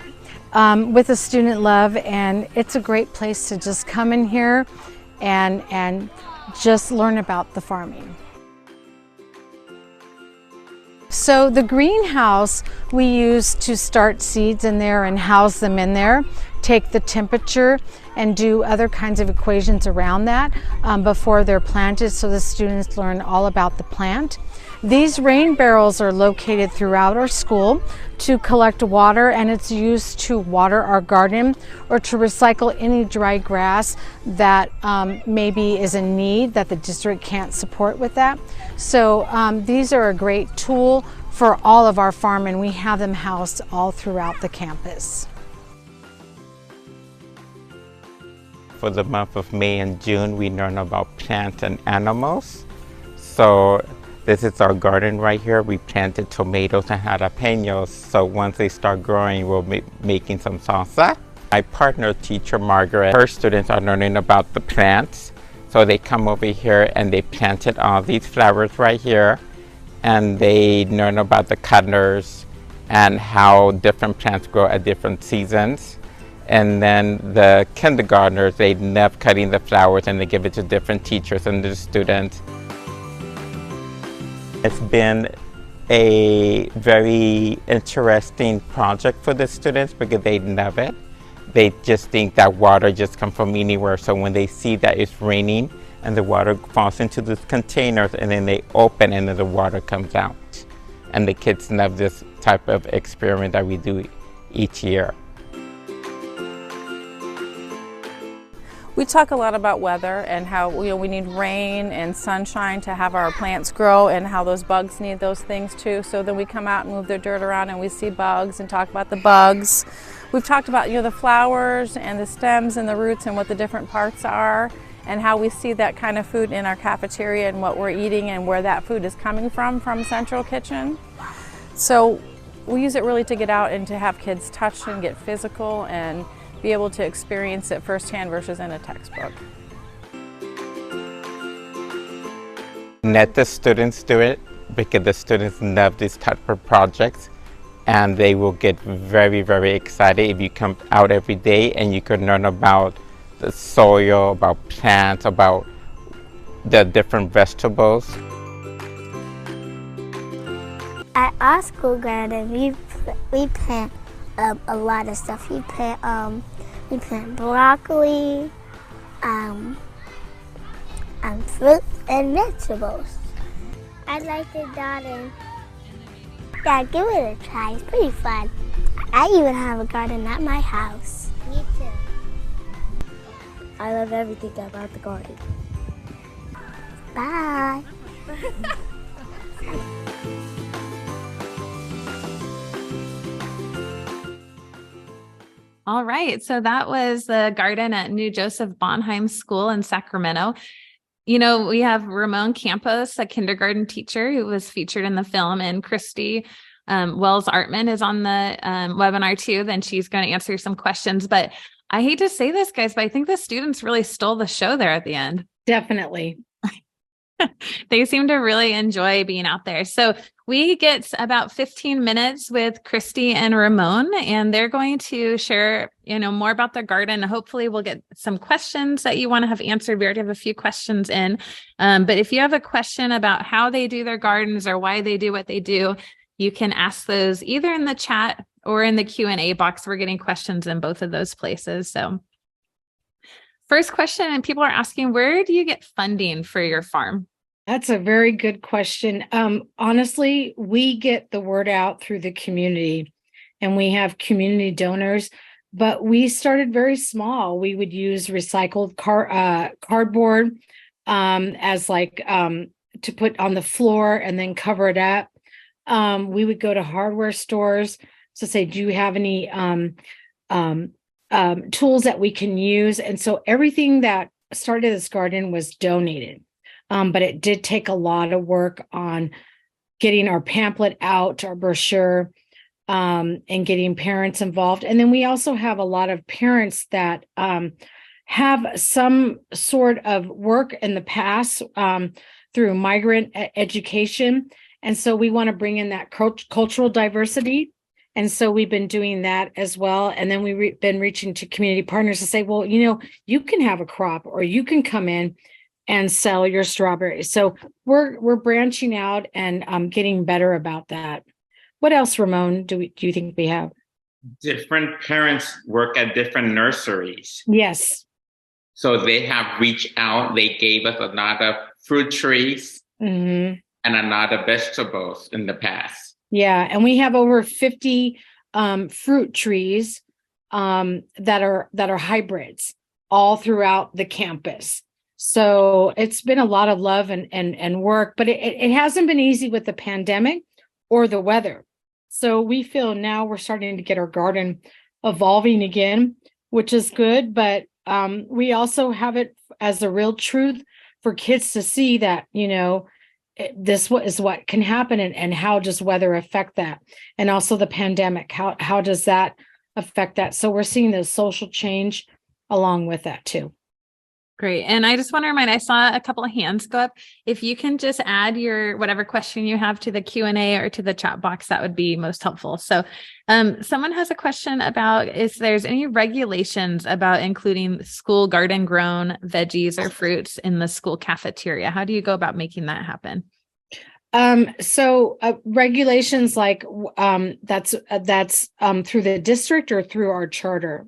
with a student love, and it's a great place to just come in here and just learn about the farming. So the greenhouse we use to start seeds in there and house them in there, take the temperature and do other kinds of equations around that before they're planted, so the students learn all about the plant. These rain barrels are located throughout our school to collect water, and it's used to water our garden or to recycle any dry grass that maybe is in need that the district can't support with that. So these are a great tool for all of our farm, and we have them housed all throughout the campus. For the month of May and June, we learn about plants and animals. So this is our garden right here. We planted tomatoes and jalapenos. So once they start growing, we'll be making some salsa. My partner teacher, Margaret, her students are learning about the plants. So they come over here and they planted all these flowers right here. And they learn about the colors and how different plants grow at different seasons. And then the kindergartners, they love cutting the flowers and they give it to different teachers and the students. It's been a very interesting project for the students because they love it. They just think that water just comes from anywhere. So when they see that it's raining and the water falls into these containers and then they open and then the water comes out. And the kids love this type of experiment that we do each year. We talk a lot about weather and how we need rain and sunshine to have our plants grow, and how those bugs need those things too. So then we come out and move their dirt around and we see bugs and talk about the bugs. We've talked about the flowers and the stems and the roots and what the different parts are, and how we see that kind of food in our cafeteria and what we're eating and where that food is coming from Central Kitchen. So we use it really to get out and to have kids touch and get physical and be able to experience it firsthand versus in a textbook. Let the students do it because the students love these type of projects and they will get very, very excited if you come out every day and you can learn about the soil, about plants, about the different vegetables. At our school garden, we plant a lot of stuff. We plant broccoli, fruits and vegetables. I like the garden. Yeah, give it a try. It's pretty fun. I even have a garden at my house. Me too. I love everything about the garden. Bye. All right. So that was the garden at New Joseph Bonheim School in Sacramento. We have Ramon Campos, a kindergarten teacher who was featured in the film, and Christy Wells Artman is on the webinar too. Then she's going to answer some questions. But I hate to say this, guys, but I think the students really stole the show there at the end. Definitely. They seem to really enjoy being out there. So we get about 15 minutes with Christy and Ramon, and they're going to share, more about their garden. Hopefully we'll get some questions that you want to have answered. We already have a few questions in. But if you have a question about how they do their gardens or why they do what they do, you can ask those either in the chat or in the Q&A box. We're getting questions in both of those places. So first question, and people are asking, where do you get funding for your farm? That's a very good question. Honestly, we get the word out through the community, and we have community donors, but we started very small. We would use recycled cardboard as to put on the floor and then cover it up. We would go to hardware stores to say, do you have any tools that we can use? And so everything that started this garden was donated. But it did take a lot of work on getting our pamphlet out, our brochure, and getting parents involved. And then we also have a lot of parents that have some sort of work in the past through migrant education. And so we want to bring in that cultural diversity. And so we've been doing that as well. And then we've been reaching to community partners to say, well, you can have a crop, or you can come in and sell your strawberries. So we're branching out and getting better about that. What else, Ramon, do you think we have? Different parents work at different nurseries. Yes. So they have reached out. They gave us a lot of fruit trees. Mm-hmm. and a lot of vegetables in the past. Yeah, and we have over 50 fruit trees that are hybrids all throughout the campus. So it's been a lot of love and work, but it hasn't been easy with the pandemic or the weather. So we feel now we're starting to get our garden evolving again, which is good. But we also have it as a real truth for kids to see that, this is what can happen, and how does weather affect that? And also the pandemic, how does that affect that? So we're seeing the social change along with that too. Great. And I just want to remind, I saw a couple of hands go up. If you can just add your whatever question you have to the Q&A or to the chat box, that would be most helpful. So someone has a question about if there's any regulations about including school garden grown veggies or fruits in the school cafeteria. How do you go about making that happen? So regulations like that's through the district or through our charter?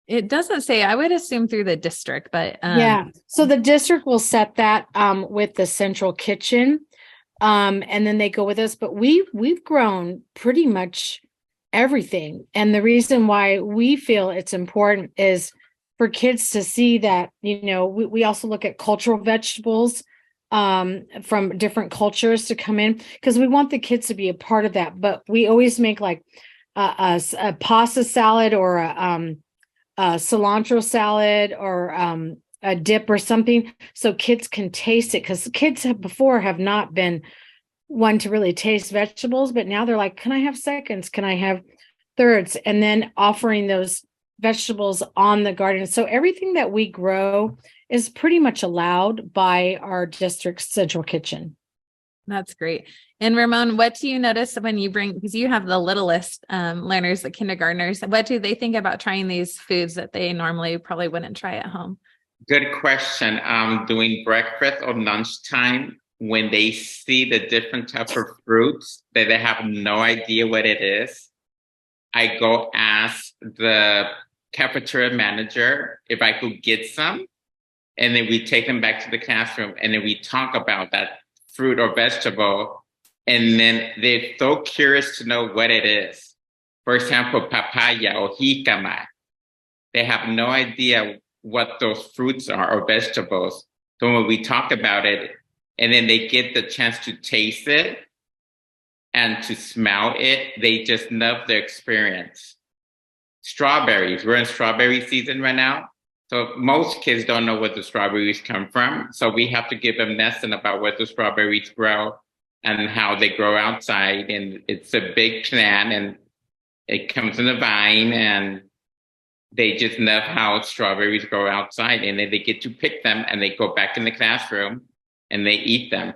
It doesn't say. I would assume through the district, but yeah. So the district will set that with the central kitchen, and then they go with us. But we've grown pretty much everything, and the reason why we feel it's important is for kids to see that we also look at cultural vegetables from different cultures to come in, because we want the kids to be a part of that. But we always make like a pasta salad or a cilantro salad or a dip or something, so kids can taste it, because kids have not been one to really taste vegetables, but now they're like, can I have seconds? Can I have thirds? And then offering those vegetables on the garden. So everything that we grow is pretty much allowed by our district's central kitchen. That's great. And Ramon, what do you notice when you bring, because you have the littlest learners, the kindergartners, what do they think about trying these foods that they normally probably wouldn't try at home? Good question. Doing breakfast or lunchtime, when they see the different type of fruits that they have no idea what it is, I go ask the cafeteria manager if I could get some, and then we take them back to the classroom, and then we talk about that fruit or vegetable, and then they're so curious to know what it is. For example, papaya or jicama. They have no idea what those fruits are or vegetables. So when we talk about it, and then they get the chance to taste it and to smell it, they just love the experience. Strawberries, we're in strawberry season right now. So most kids don't know where the strawberries come from. So we have to give them lesson about where the strawberries grow and how they grow outside. And it's a big plant, and it comes in a vine, and they just love how strawberries grow outside. And then they get to pick them, and they go back in the classroom and they eat them.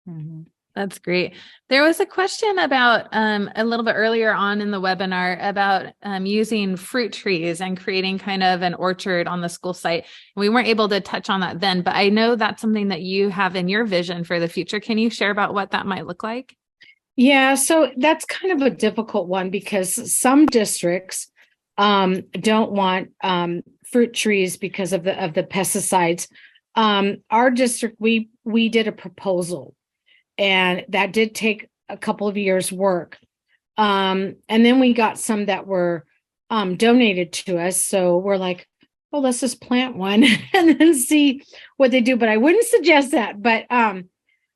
Mm-hmm. That's great. There was a question about a little bit earlier on in the webinar about using fruit trees and creating kind of an orchard on the school site. We weren't able to touch on that then, but I know that's something that you have in your vision for the future. Can you share about what that might look like? Yeah, so that's kind of a difficult one, because some districts don't want fruit trees because of the pesticides. Our district, we did a proposal, and that did take a couple of years work. And then we got some that were donated to us. So we're like, well, let's just plant one and then see what they do. But I wouldn't suggest that.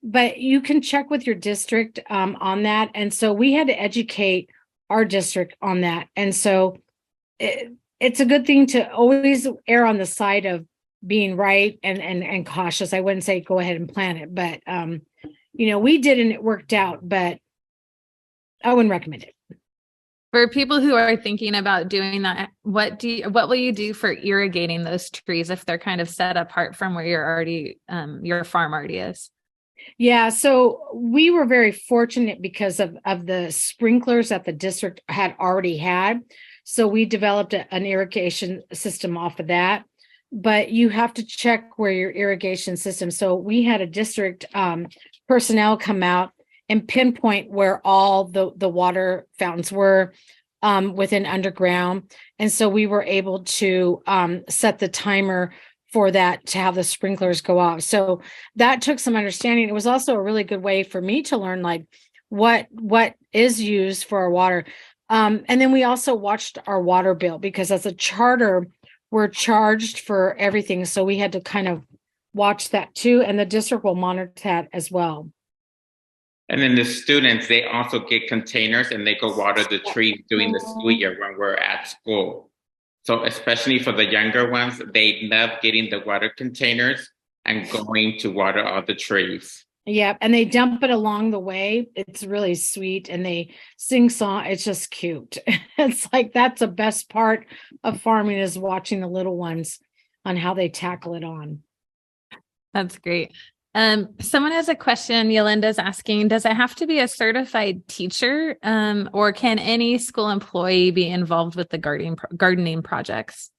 But you can check with your district on that. And so we had to educate our district on that. And so it's a good thing to always err on the side of being right and cautious. I wouldn't say go ahead and plant it, but we did, and it worked out, but I wouldn't recommend it. For people who are thinking about doing that, what will you do for irrigating those trees if they're kind of set apart from where your farm already is? Yeah, so we were very fortunate because of the sprinklers that the district had already had. So we developed an irrigation system off of that. But you have to check where your irrigation system. So we had a district personnel come out and pinpoint where all the water fountains were within underground. And so we were able to set the timer for that to have the sprinklers go off. So that took some understanding. It was also a really good way for me to learn like what is used for our water. And then we also watched our water bill because as a charter, we're charged for everything. So we had to kind of watch that too. And the district will monitor that as well. And then the students, they also get containers and they go water the trees during the school year when we're at school. So especially for the younger ones, they love getting the water containers and going to water all the trees. Yeah, and they dump it along the way. It's really sweet, and they sing song. It's just cute. It's like that's the best part of farming is watching the little ones on how they tackle it on. That's great. Someone has a question. Yolanda's asking, does it have to be a certified teacher, or can any school employee be involved with the gardening projects?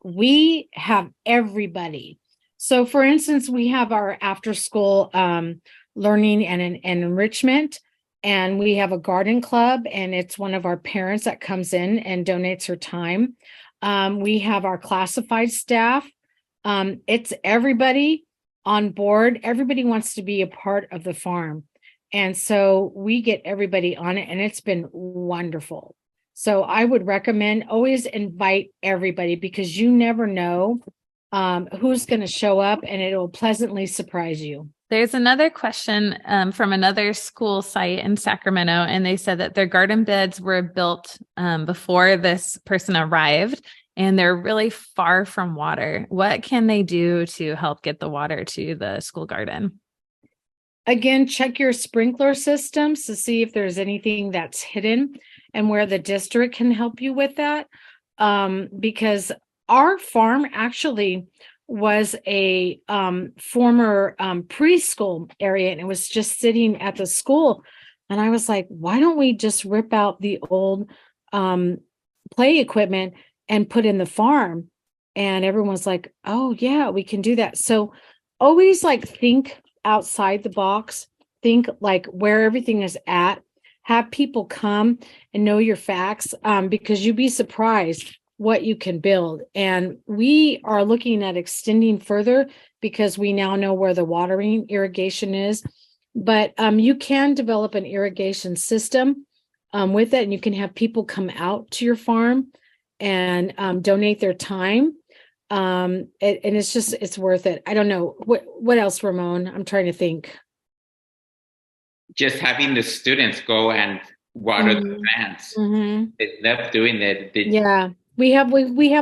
We have everybody. So for instance, we have our after school learning and enrichment, and we have a garden club, and it's one of our parents that comes in and donates her time. We have our classified staff. It's everybody on board. Everybody wants to be a part of the farm. And so we get everybody on it, and it's been wonderful. So I would recommend always invite everybody because you never know who's going to show up, and it'll pleasantly surprise you. There's another question from another school site in Sacramento, and they said that their garden beds were built before this person arrived, and they're really far from water. What can they do to help get the water to the school garden? Again, check your sprinkler systems to see if there's anything that's hidden and where the district can help you with that. Because our farm actually was a former preschool area, and it was just sitting at the school. And I was like, why don't we just rip out the old play equipment and put in the farm? And everyone's like, oh yeah, we can do that. So always like think outside the box, think like where everything is at, have people come and know your facts, because you'd be surprised what you can build. And we are looking at extending further because we now know where the watering irrigation is. But you can develop an irrigation system with it, and you can have people come out to your farm and donate their time. And it's worth it. I don't know. What else, Ramon? I'm trying to think. Just having the students go and water the plants. They love doing it. Yeah. We have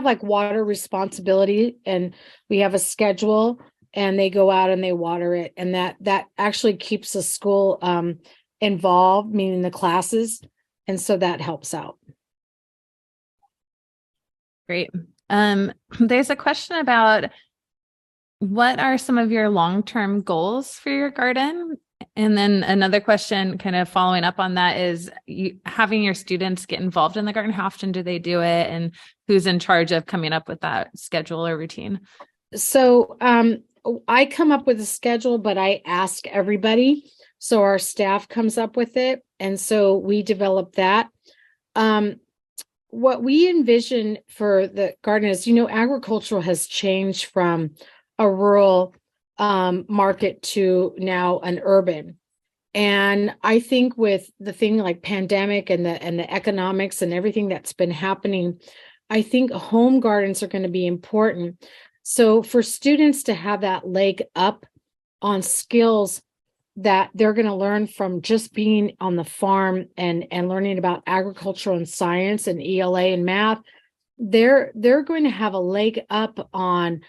like water responsibility, and we have a schedule, and they go out and they water it. And that actually keeps the school involved, meaning the classes. And so that helps out. Great. There's a question about what are some of your long-term goals for your garden? And then another question kind of following up on that is having your students get involved in the garden. How often do they do it? And who's in charge of coming up with that schedule or routine? So I come up with a schedule, but I ask everybody. So our staff comes up with it. And so we develop that. What we envision for the garden is, agricultural has changed from a rural market to now an urban. And I think with the thing like pandemic and the economics and everything that's been happening, I think home gardens are going to be important. So for students to have that leg up on skills that they're going to learn from just being on the farm and learning about agriculture and science and ELA and math, they're going to have a leg up on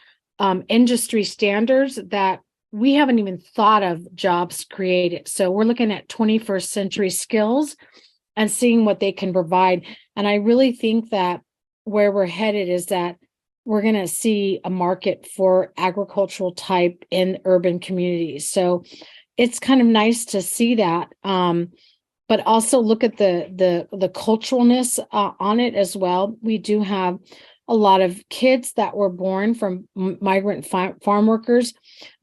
industry standards that we haven't even thought of jobs created. So we're looking at 21st century skills and seeing what they can provide. And I really think that where we're headed is that we're going to see a market for agricultural type in urban communities. So it's kind of nice to see that, but also look at the culturalness on it as well. We do have a lot of kids that were born from migrant farm workers,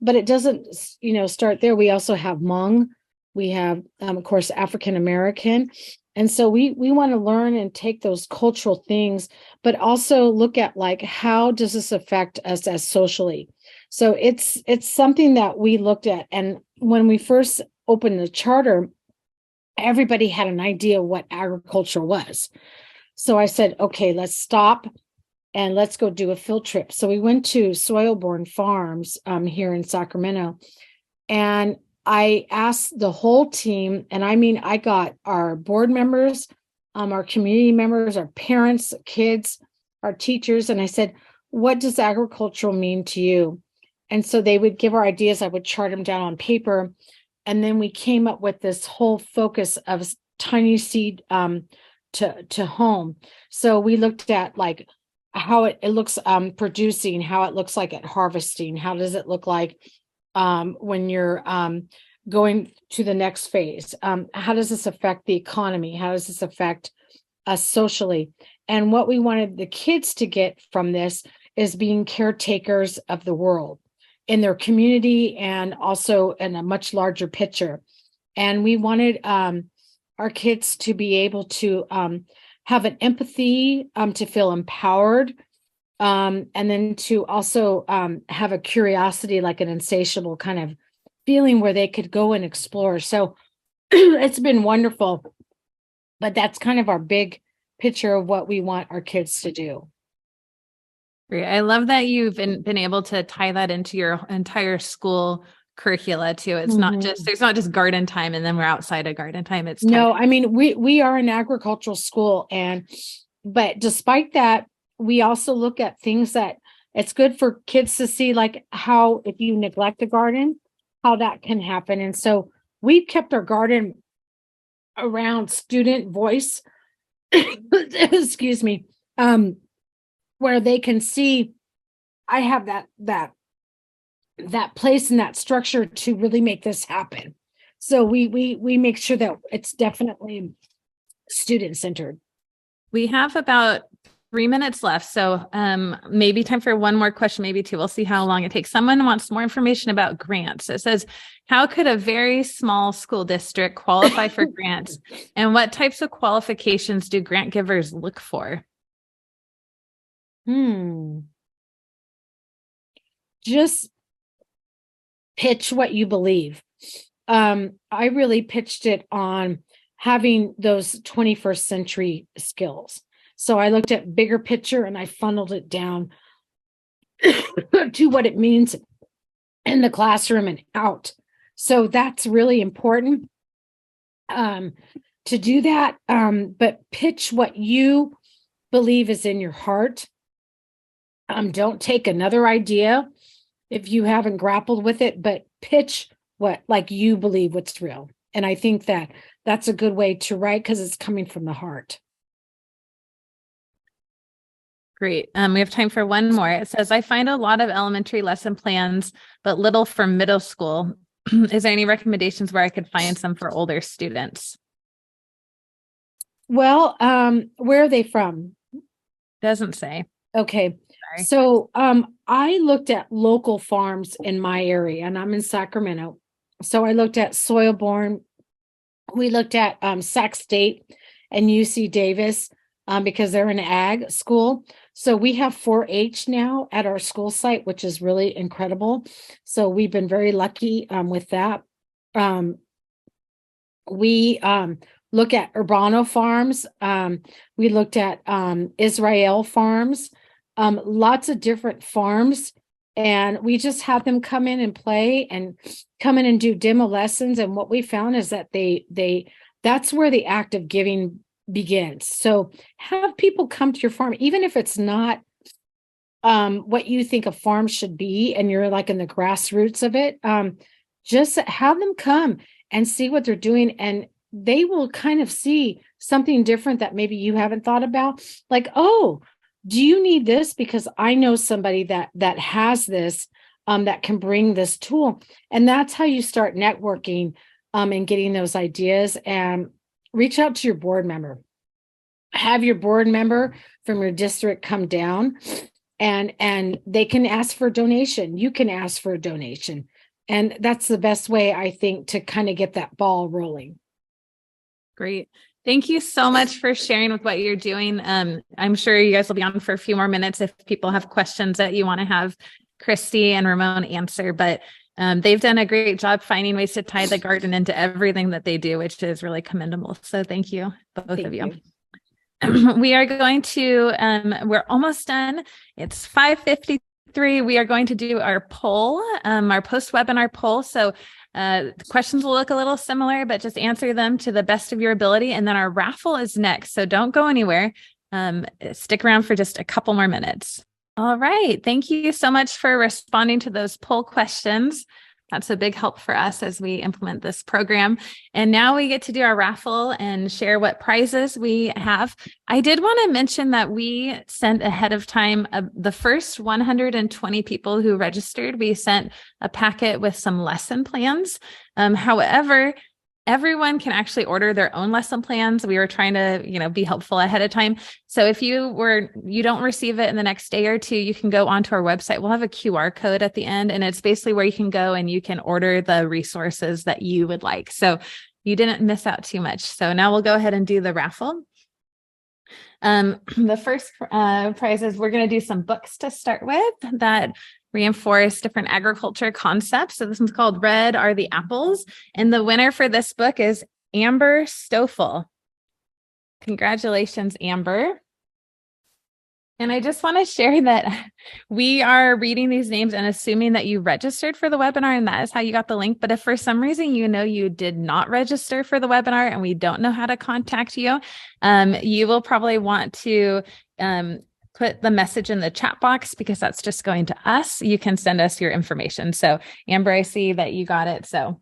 but it doesn't, start there. We also have Hmong, we have, of course, African American, And so we want to learn and take those cultural things, but also look at like, how does this affect us as socially? So it's something that we looked at. And when we first opened the charter, everybody had an idea what agriculture was. So I said, okay, let's stop and let's go do a field trip. So we went to Soil-Born Farms here in Sacramento, and I asked the whole team, and I mean, I got our board members, our community members, our parents, kids, our teachers, and I said, what does agricultural mean to you? And so they would give our ideas. I would chart them down on paper. And then we came up with this whole focus of tiny seed to home. So we looked at like how it looks producing, how it looks like at harvesting, how does it look like when you're going to the next phase? How does this affect the economy? How does this affect us socially? And what we wanted the kids to get from this is being caretakers of the world in their community and also in a much larger picture. And we wanted our kids to be able to have an empathy, to feel empowered, and then to also have a curiosity, like an insatiable kind of feeling where they could go and explore. So it's been wonderful, but that's kind of our big picture of what we want our kids to do. Great. I love that you've been able to tie that into your entire school curricula too. It's not just, there's not just garden time and then we're outside of garden time. It's no, I mean, we are an agricultural school, but despite that, we also look at things that it's good for kids to see, like how if you neglect a garden, how that can happen. And so we've kept our garden around student voice, excuse me, where they can see I have that place and that structure to really make this happen. So we make sure that it's definitely student centered. We have about 3 minutes left. So maybe time for one more question, maybe two. We'll see how long it takes. Someone wants more information about grants. It says, how could a very small school district qualify for grants? And what types of qualifications do grant givers look for? Just pitch what you believe. I really pitched it on having those 21st century skills. So I looked at bigger picture and I funneled it down to what it means in the classroom and out. So that's really important to do that. But pitch what you believe is in your heart. Don't take another idea if you haven't grappled with it, but pitch what like you believe what's real. And I think that that's a good way to write because it's coming from the heart. Great. We have time for one more. It says, I find a lot of elementary lesson plans, but little for middle school. Is there any recommendations where I could find some for older students? Well, where are they from? Doesn't say. Okay. Sorry. So I looked at local farms in my area, and I'm in Sacramento. So I looked at Soil-Born. We looked at Sac State and UC Davis because they're an ag school. So we have 4-H now at our school site, which is really incredible. So we've been very lucky with that. We look at Urbano farms. We looked at Israel farms, lots of different farms. And we just have them come in and play and come in and do demo lessons. And what we found is that that's where the act of giving begins. So have people come to your farm, even if it's not what you think a farm should be, and you're like in the grassroots of it, just have them come and see what they're doing. And they will kind of see something different that maybe you haven't thought about. Like, oh, do you need this? Because I know somebody that has this, that can bring this tool. And that's how you start networking and getting those ideas. And reach out to your board member. Have your board member from your district come down and they can ask for a donation. You can ask for a donation. And that's the best way, I think, to kind of get that ball rolling. Great. Thank you so much for sharing with what you're doing. I'm sure you guys will be on for a few more minutes if people have questions that you want to have Christy and Ramon answer, but they've done a great job finding ways to tie the garden into everything that they do, which is really commendable. So thank you, both of you. We are going to, we're almost done. It's 5:53. We are going to do our poll, our post-webinar poll. So the questions will look a little similar, but just answer them to the best of your ability. And then our raffle is next. So don't go anywhere. Stick around for just a couple more minutes. All right. Thank you so much for responding to those poll questions. That's a big help for us as we implement this program. And now we get to do our raffle and share what prizes we have. I did want to mention that we sent ahead of time the first 120 people who registered. We sent a packet with some lesson plans. However, everyone can actually order their own lesson plans. We were trying to, be helpful ahead of time. So if you don't receive it in the next day or two, you can go onto our website. We'll have a QR code at the end, and it's basically where you can go and you can order the resources that you would like. So you didn't miss out too much. So now we'll go ahead and do the raffle. The first prize is we're going to do some books to start with that reinforce different agriculture concepts. So this one's called Red Are the Apples. And the winner for this book is Amber Stoffel. Congratulations, Amber. And I just want to share that we are reading these names and assuming that you registered for the webinar and that is how you got the link. But if for some reason you did not register for the webinar and we don't know how to contact you, you will probably want to put the message in the chat box because that's just going to us. You can send us your information. So Amber, I see that you got it. So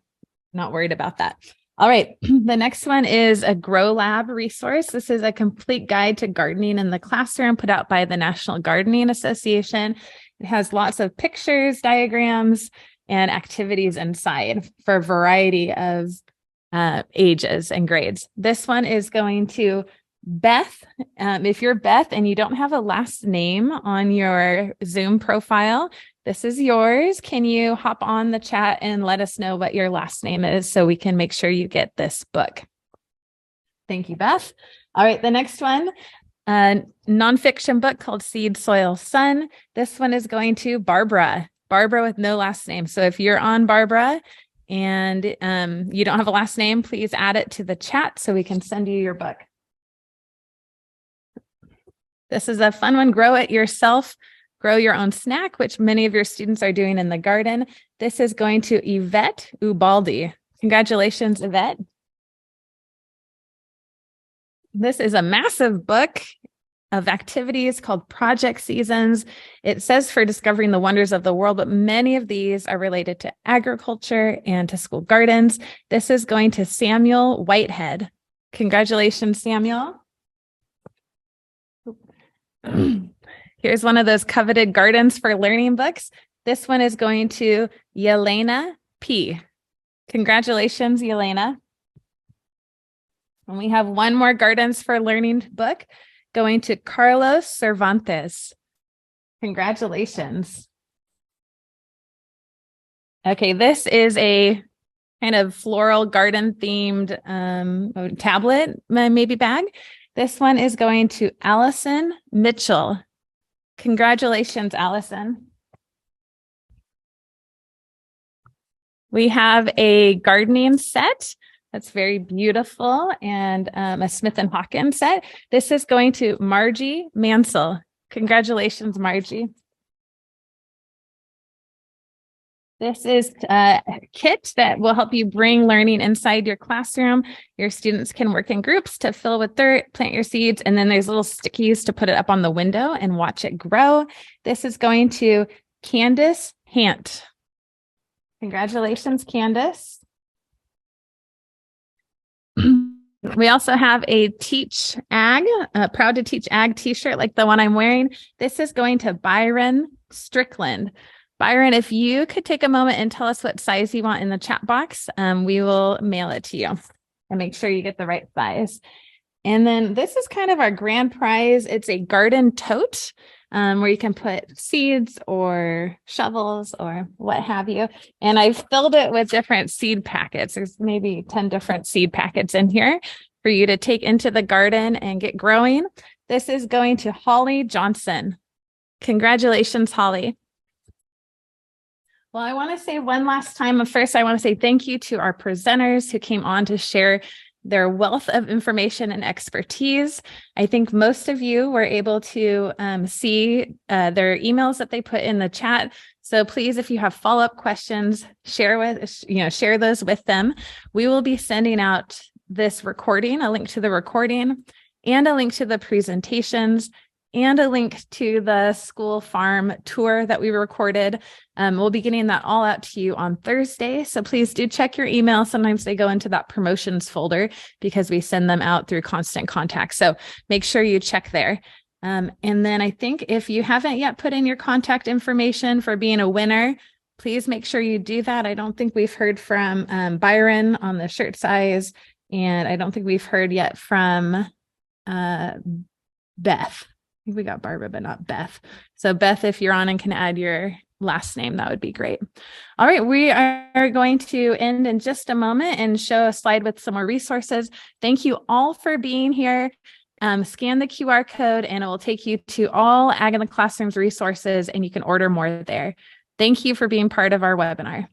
not worried about that. All right. The next one is a Grow Lab resource. This is a complete guide to gardening in the classroom put out by the National Gardening Association. It has lots of pictures, diagrams, and activities inside for a variety of ages and grades. This one is going to Beth. If you're Beth and you don't have a last name on your Zoom profile, this is yours. Can you hop on the chat and let us know what your last name is so we can make sure you get this book? Thank you, Beth. All right, the next one, a nonfiction book called Seed, Soil, Sun. This one is going to Barbara. Barbara with no last name. So if you're on Barbara and you don't have a last name, please add it to the chat so we can send you your book. This is a fun one. Grow it yourself. Grow your own snack, which many of your students are doing in the garden. This is going to Yvette Ubaldi. Congratulations, Yvette. This is a massive book of activities called Project Seasons. It says for discovering the wonders of the world, but many of these are related to agriculture and to school gardens. This is going to Samuel Whitehead. Congratulations, Samuel. Here's one of those coveted Gardens for Learning books. This one is going to Yelena P. Congratulations, Yelena. And we have one more Gardens for Learning book going to Carlos Cervantes. Congratulations. Okay, this is a kind of floral garden themed tablet, maybe bag. This one is going to Allison Mitchell. Congratulations, Allison. We have a gardening set that's very beautiful and a Smith & Hawkins set. This is going to Margie Mansell. Congratulations, Margie. This is a kit that will help you bring learning inside your classroom. Your students can work in groups to fill with dirt, plant your seeds, and then there's little stickies to put it up on the window and watch it grow. This is going to Candace Hant. Congratulations, Candace. We also have a Teach Ag, Proud to Teach Ag t-shirt like the one I'm wearing. This is going to Byron Strickland. Byron, if you could take a moment and tell us what size you want in the chat box, we will mail it to you and make sure you get the right size. And then this is kind of our grand prize. It's a garden tote where you can put seeds or shovels or what have you. And I've filled it with different seed packets. There's maybe 10 different seed packets in here. for you to take into the garden and get growing. This is going to Holly Johnson. Congratulations, Holly. Well, I want to say one last time, first, I want to say thank you to our presenters who came on to share their wealth of information and expertise. I think most of you were able to see their emails that they put in the chat. So please, if you have follow-up questions, share those with them. We will be sending out this recording, a link to the recording, and a link to the presentations, and a link to the school farm tour that we recorded. We'll be getting that all out to you on Thursday. So please do check your email. Sometimes they go into that promotions folder because we send them out through Constant Contact. So make sure you check there. And then I think if you haven't yet put in your contact information for being a winner, please make sure you do that. I don't think we've heard from Byron on the shirt size, and I don't think we've heard yet from Beth. I think we got Barbara, but not Beth. So Beth, if you're on and can add your last name, that would be great. All right, we are going to end in just a moment and show a slide with some more resources. Thank you all for being here. Scan the QR code and it will take you to all Ag in the Classroom's resources, and you can order more there. Thank you for being part of our webinar.